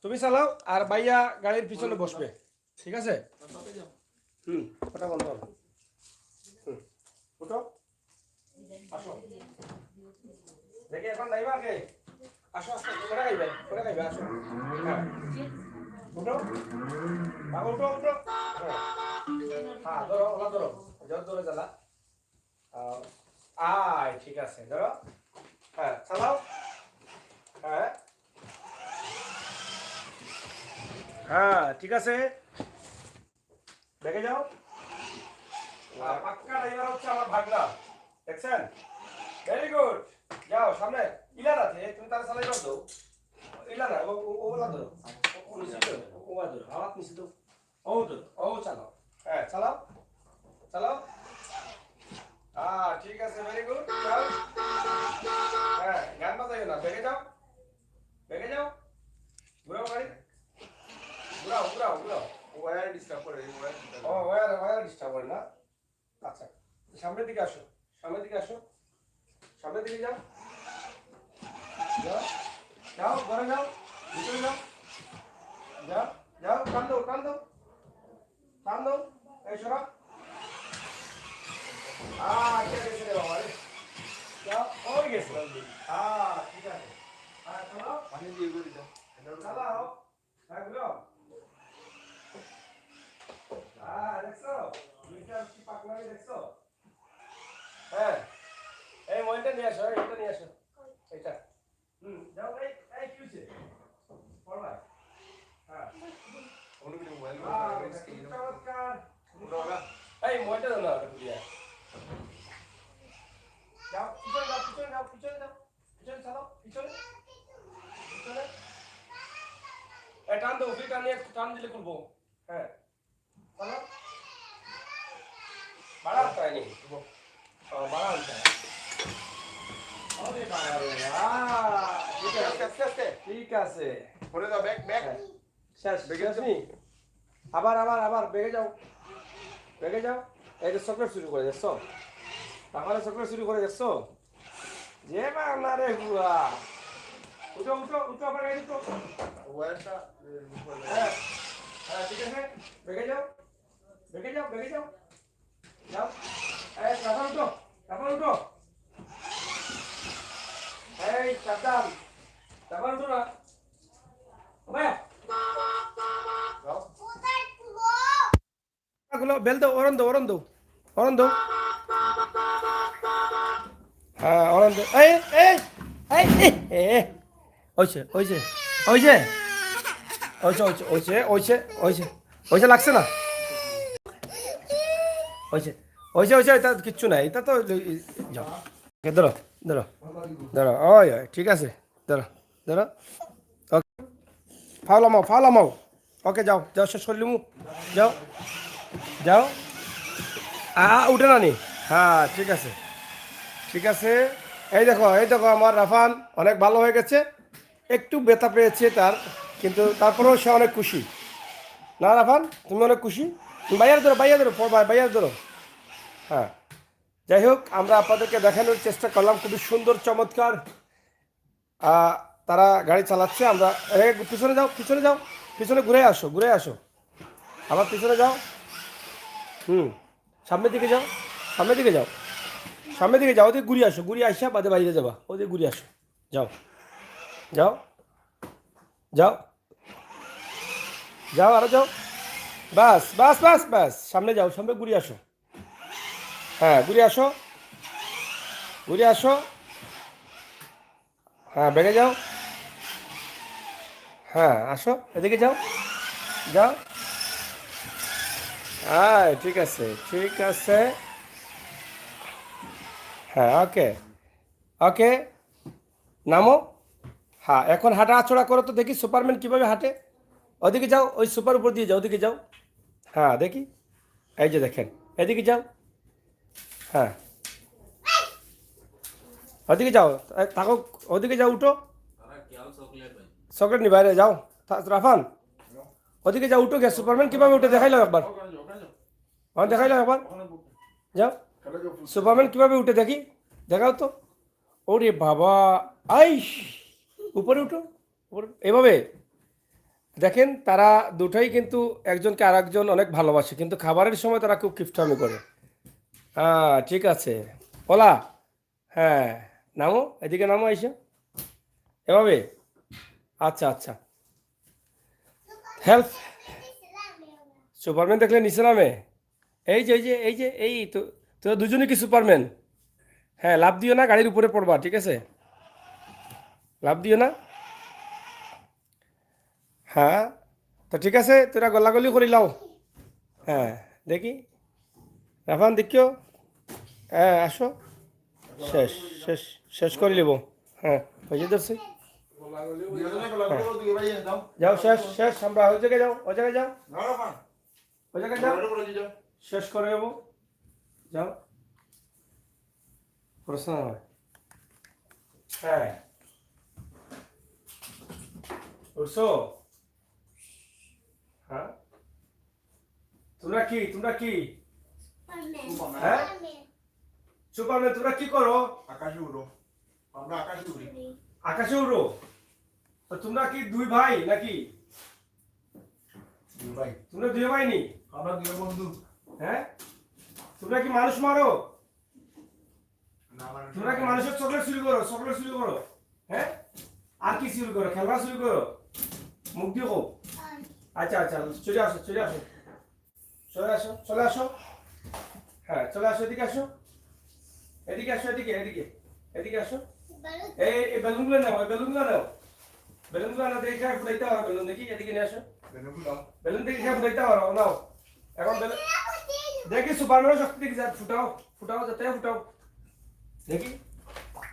তুমি চালাও আর ভাইয়া গাড়ির পিছনে বসবে ঠিক আছে ওটা বন্ধ করো উঠো আসো দেখি এখন নাইবা কে আসো করে খাইবে আসো উঠো উঠো হ্যাঁ ধরো ধরে চালা আয় ঠিক আছে ধরো হ্যাঁ চালাও হ্যাঁ ঠিক আছে দেখে যাও পাক্কা ড্রাইভার হচ্ছে আমার ভাগনা দেখছেন ভেরি গুড যাও সামনে ইলান আছে তুমি তার চালাই দাও ইলান ওলা ধরো ওলা ধরো হাত নিচে দাও ও চালাও হ্যাঁ চালাও ঠিক আছে, ভেরি গুড। যাও। হ্যাঁ, গান বাজাইও না, বেগে যাও, বেগে যাও, ঘুরাও গাড়ি, ঘুরাও ঘুরাও ঘুরাও। ওয়্যার ডিস্টার্ব করে ওয়্যার ও ওয়ার ডিস্টার্ব হয় না। আচ্ছা, সামনের দিকে আসো, সামনের দিকে আসো, সামনের দিকে যাও, যাও, যাও, ঘরে যাও, ভিতরে যাও, যাও, যাও, টান দাও, টান দাও, টান দাও, এই সরা। ঠিক আছে রে বাবা রে। যাও, ওই গেছে। ঠিক আছে। চলো, পানি দিয়ে করে দাও চালাও। হ্যাঁ, ঘুরাও। দেখছো? দুইটা কি পাকনামি দেখছো? হ্যাঁ, এই মোবাইলটা নিয়ে আসো, এটা নিয়ে আসো, এটা। যাও, এই কি হয়েছে? পড়বা? হ্যাঁ। অন্য কিছু মোবাইল চমৎকার। ওটা এই মোবাইলটা দাও না, ওটা ঘুরিয়ে। যাও, পিছনে যাও, পিছনে যাও, পিছনে যাও, পিছনে চালাও, পিছনে, পিছনে। এই টান দাও, টান নিয়ে টান দিলে করবো। হ্যাঁ, চালাও। বাড়ান তাই নি। বাড়ান তাই। আরে বাবা রে, ঠিক আছে, আস্তে আস্তে ঠিক আছে। পরে দাও ব্যাক ব্যাক হ্যাঁ, শেষ, বেগে শেষ নি? আবার আবার আবার বেগে যাও, বেগে যাও। এই যে চকলেট শুরু করে দেখছো, তাহলে চকলেট শুরু করে দেখছো, যে বাংলা রে বুয়া। উঠো উঠো উঠো, আবার এই উঠো। ওয়্যারটা হ্যাঁ, হ্যাঁ, ঠিক আছে, বেগে যাও, বেগে যাও, বেগে যাও, যাও। এই তারপর উঠো, তারপর উঠো। এই সাবধান, তারপর উঠো না। ওবে, দাও গুলো বেল দাও, ওরন দাও, ওরন দাও, ওরন দাও। হ্যাঁ, ওরন দাও। এই এই এই এই ওইছে ওইছে ওইছে ওইছে ওইছে ওইছে ওইছে ওইছে ওইছে লাগছে না? ওইছে ওইছে ওইছে, এটা কিচ্ছু নাই, এটা তো যাও। ধরো ধরো ধরো, ওই ওই ঠিক আছে, ধরো ধরো। ওকে, ফাউলামাও ফাউলামাও। ওকে, যাও যাও, শেষ করে লিমু। যাও যাও। উঠে না নি? হ্যাঁ, ঠিক আছে, ঠিক আছে। এই দেখো, এই দেখো, আমার রাফান অনেক ভালো হয়ে গেছে। একটু ব্যথা পেয়েছে তার, কিন্তু তারপরেও সে অনেক খুশি। না রাফান, তুমি অনেক খুশি? তুমি বাইয়ার ধরো, বাইয়ার ধরো, বাইয়ার ধরো। হ্যাঁ, যাই হোক, আমরা আপনাদেরকে দেখানোর চেষ্টা করলাম খুবই সুন্দর চমৎকার। তারা গাড়ি চালাচ্ছে। আমরা পিছনে যাও, পিছনে যাও, পিছনে ঘুরে আসো, ঘুরে আসো, আবার পিছনে যাও। সামনের দিকে যাও, সামনের দিকে যাও, সামনের দিকে যাও। ওদিকে ঘুরে আসো, ঘুরে আসা বাদে বাইরে যাবা, ওদিকে ঘুরে আসো। যাও যাও যাও যাও, আরো যাও। বাস বাস বাস বাস, সামনে যাও, সামনে ঘুরে আসো। হ্যাঁ, ঘুরে আসো, ঘুরে আসো। হ্যাঁ, বেগে যাও। হ্যাঁ, আসো, এদিকে যাও, যাও। হ্যাঁ, ঠিক আছে, ঠিক আছে। হ্যাঁ, ওকে, ওকে, নামো। হ্যাঁ, এখন হাঁটা আছড়া করো তো দেখি সুপারম্যান কীভাবে হাঁটে। ওদিকে যাও, ওই সুপার উপর দিয়ে যাও, ওদিকে যাও। হ্যাঁ, দেখি, এই যে দেখেন, এদিকে যাও। হ্যাঁ, ওদিকে যাও, থাকো, ওদিকে যাও, উঠো। চকলেট নি বাইরে যাও। রাফান, ওদিকে যাও, উঠো। গ্যাস সুপারম্যান কীভাবে উঠে দেখাইলো একবার, দেখাইলো একবার। যাও, সুপারম্যান কীভাবে উঠে দেখি, দেখাও তো। ওরে বাবা, আইস, উপরে উঠো, উপরে এভাবে। দেখেন, তারা দুটোই কিন্তু একজনকে আর একজন অনেক ভালোবাসে, কিন্তু খাবারের সময় তারা খুব কিফটামি করে। হ্যাঁ, ঠিক আছে, ওলা। হ্যাঁ, নামো, এদিকে নামো, এসে এভাবে। আচ্ছা আচ্ছা, হেল্প। সুপারম্যান দেখলে নিচে নামে। এই যে এই যে এই যে এই তো, তোরা দুজনে কি সুপারম্যান? হ্যাঁ, লাভ দিও না, গাড়ির উপরে পড়বা, ঠিক আছে? লাভ দিও না। হ্যাঁ, তো ঠিক আছে, তোরা গলাগলি করে লাও। হ্যাঁ, দেখি, রাফান দেখিও। হ্যাঁ, আসো, শেষ, শেষ, শেষ করে নিব। হ্যাঁ, বুঝে ধরছি। যাও, শেষ, শেষ। আমরা ওই জায়গায় যাও, ওই জায়গায় যাও, ওই জায়গায় যাও, শেষ করে নেবো। যাও, প্রশ্ন হয় হ্যাঁ উঠছো হ্যাঁ তোমরা কি হ্যাঁ সুপারম্যান তোমরা কি করো আকাশে উড়ো আমরা আকাশে উড়ি আকাশে উড়ো তো তোমরা কি দুই ভাই নাকি ভাই তোমরা দুই ভাই নি আমরা দুই বন্ধু হ্যাঁ তোমরা কি মানুষ মারো না আমার তোমরা কি মানুষের চকলেট চুরি করো হ্যাঁ আর কি চুরি করো খেলনা চুরি করো মুখ দিয়ে হোক আচ্ছা চলে আসো হ্যাঁ চলে আসো এদিকে আসো এদিকে আসো এই বেলুনগুলো নাও বেলুনগুলো না দেখে ফুটাইতে পারো বেলুন দেখি এদিকে নিয়ে আসো বেলুন দেখে ফুটাইতে পারো নাও এখন বেলুন দেখি সুপারম্যানের শক্তি দেখি যা ফুটাও যাতে ফুটাও দেখি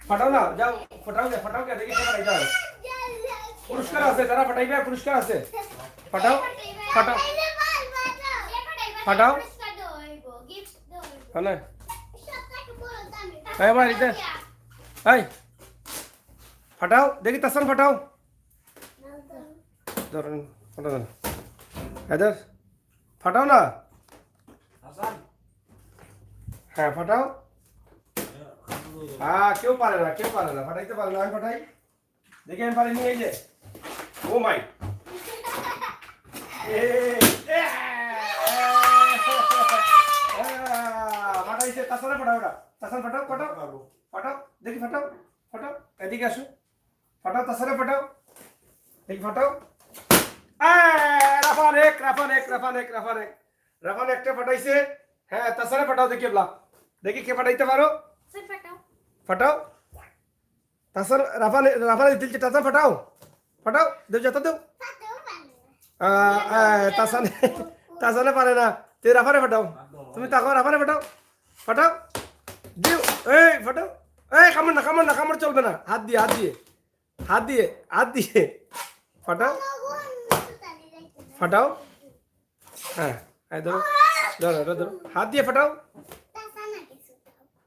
ফাটাও না যাও ফাটাও কে দেখি ফাটাইতে হবে পুরস্কার আছে যারা ফাটাইবে পুরস্কার আছে ফাটাও হ্যাঁ এই ভাই ইতে এই ফাটাও দেখি তাসান ফাটাও ধরুন ফাটাও না এদের ফাটাও না হ্যাঁ ফাটাও কেউ পারে না ফাটাইতে পারে না আমি ফাটাই দেখি আমি পারিনি এই যে ও মাই ফাটাইছে তাসানে ফাটাও দেখি ফাটাও এদিকে আসো ফাটাও তাসানে ফাটাও দেখি ফাটাও রাফান একটা ফাটাইছে হ্যাঁ তাসানে ফাটাও দেখি কে ফাটাইতে পারো ফাটাও তাসার রাফান দিলছে তাসান ফাটাও দেও যত দেও তাসানে পারে না তুই রাফারে ফাটাও তুমি তাকাও রাফারে ফাটাও দিও এই ফাটাও এই কামড় চলবে না হাত দিয়ে ফাটাও হ্যাঁ ধরো হাত দিয়ে ফাটাও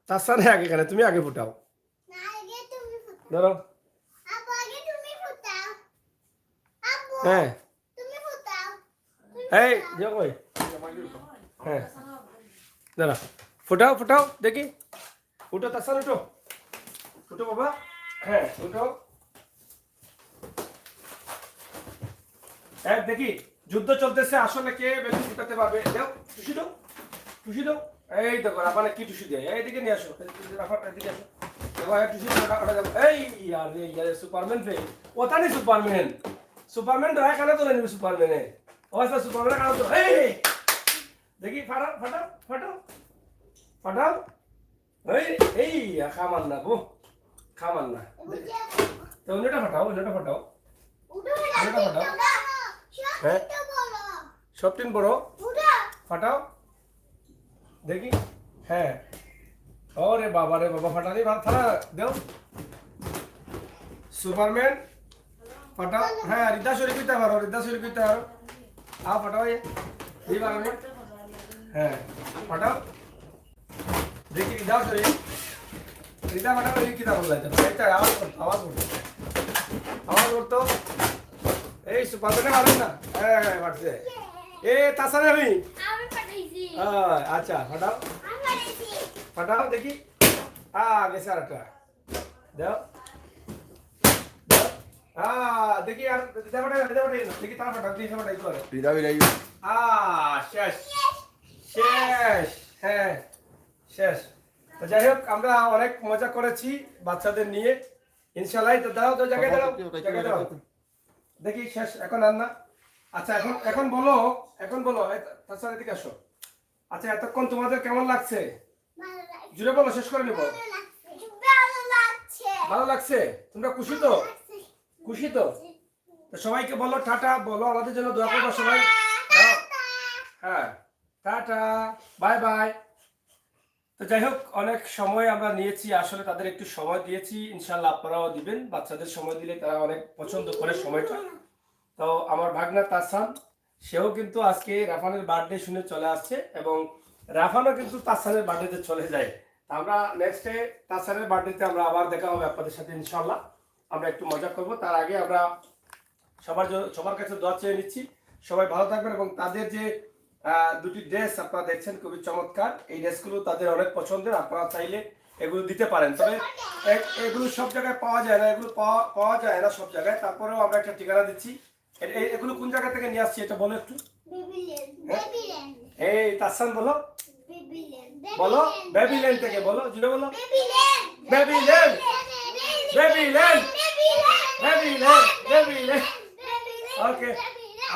তাসানে আগে কেন তুমি আগে ফুটাও ধরো হ্যাঁ এই যে কই হ্যাঁ দাঁড়া ফুটাও দেখি উঠো তাসান উঠো বাবা হ্যাঁ উঠো দেখি যুদ্ধ চলতেছে আসলে কে বেশি ফুটাতে পারবে দাও টুসি দাও এই দেখো রাফানে কি টুসি দেয় এইদিকে নিয়ে আসো এদিকে আসো দেখো টুসি এই ইয়ার সুপারম্যান ওটা নেই সুপারম্যান রहा खाना तो नहीं सुपरमैन है और ऐसा सुपरमैन खाना तो ए देखी फटाओ ए खामान ना तो उन्हें फटाओ हैं शॉपटिन बड़ो फटाओ देखी हैं अरे बाबा फटा नहीं फटा दो सुपरमैन फटाओ हाँ रिदा शरीफ आओ फटाओ ये बार में हाँ फटाओ देखिए रिदा शरीफ फटाओ ये कितना बोल रहा है आवाज करतो ए सुपरमैन मारो ना ए बढ़ते ए तासाने भी अच्छा फटाओ देखी आगे सारा दो देखिए यार देखिए तारा फटा दी फटा इधर रीदा भी रही শেষ তো যাই হোক আমরা অনেক মজা করেছি বাচ্চাদের নিয়ে ইনশাআল্লাহ তো দাও তো জায়গায় দাও দেখি শেষ এখন আর না আচ্ছা এখন বলো তাছাড়া এদিকে আসো আচ্ছা এতক্ষণ তোমাদের কেমন লাগছে জুড়ে বলো শেষ করে নেবো ভালো লাগছে তোমরা খুশি তো সবাইকে বলো টাটা বলো আমাদের জন্য দোয়া করবো সবাই হ্যাঁ টাটা বাই বাই তো যাই হোক অনেক সময় আমরা নিয়েছি আসলে তাদের একটু সময় দিয়েছি ইনশাআল্লাহ আপনারাও দিবেন বাচ্চাদের সময় দিলে তারা অনেক পছন্দ করে সময়টা তো আমার ভাগনা তাসান সেও কিন্তু আজকে রাফানের বার্থডে শুনে চলে আসছে এবং রাফানও কিন্তু তাসানের বার্থডেতে চলে যায় আমরা নেক্সট ডে তাসারের বার্থডেতে আমরা আবার দেখা হবে আপনাদের সাথে ইনশাআল্লাহ। আমরা একটু মজা করব, তার আগে আমরা সবার কাছে দোয়া চেয়ে নিচ্ছি। সবাই ভালো থাকবেন এবং তাদের যে দুটি ড্রেস আপনারা দেখছেন খুবই চমৎকার, এই ড্রেসগুলো তাদের অনেক পছন্দের, আপনারা চাইলে এগুলো দিতে পারেন। তবে এগুলো সব জায়গায় পাওয়া যায় না, এগুলো পাওয়া যায় না সব জায়গায়, তারপরেও আমরা একটা ঠিকানা দিচ্ছি। এগুলো কোন জায়গা থেকে নিয়ে আসছি এটা বলো একটু। এই তাসান বলো, বলো বেবিল্যান্ড থেকে বলো, জুড়ে বলো বেবিল্যান্ড, বেবিল্যান্ড, বেবিল্যান্ড, বেবিল্যান্ড। ওকে,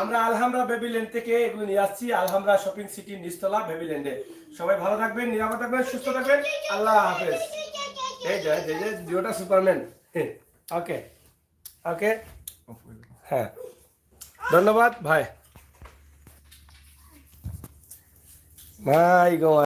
আমরা আলহামরা বেবিল্যান্ড থেকে এগুলো নিয়ে আসছি, আলহামরা শপিং সিটি নিচতলা বেবিল্যান্ডে। সবাই ভালো থাকবেন, নিরাপদ থাকবেন, সুস্থ থাকবেন, আল্লাহ হাফেজ। এই যে জিওটা সুপারম্যান। ওকে ওকে, হ্যাঁ ধন্যবাদ ভাই, ভাই গো।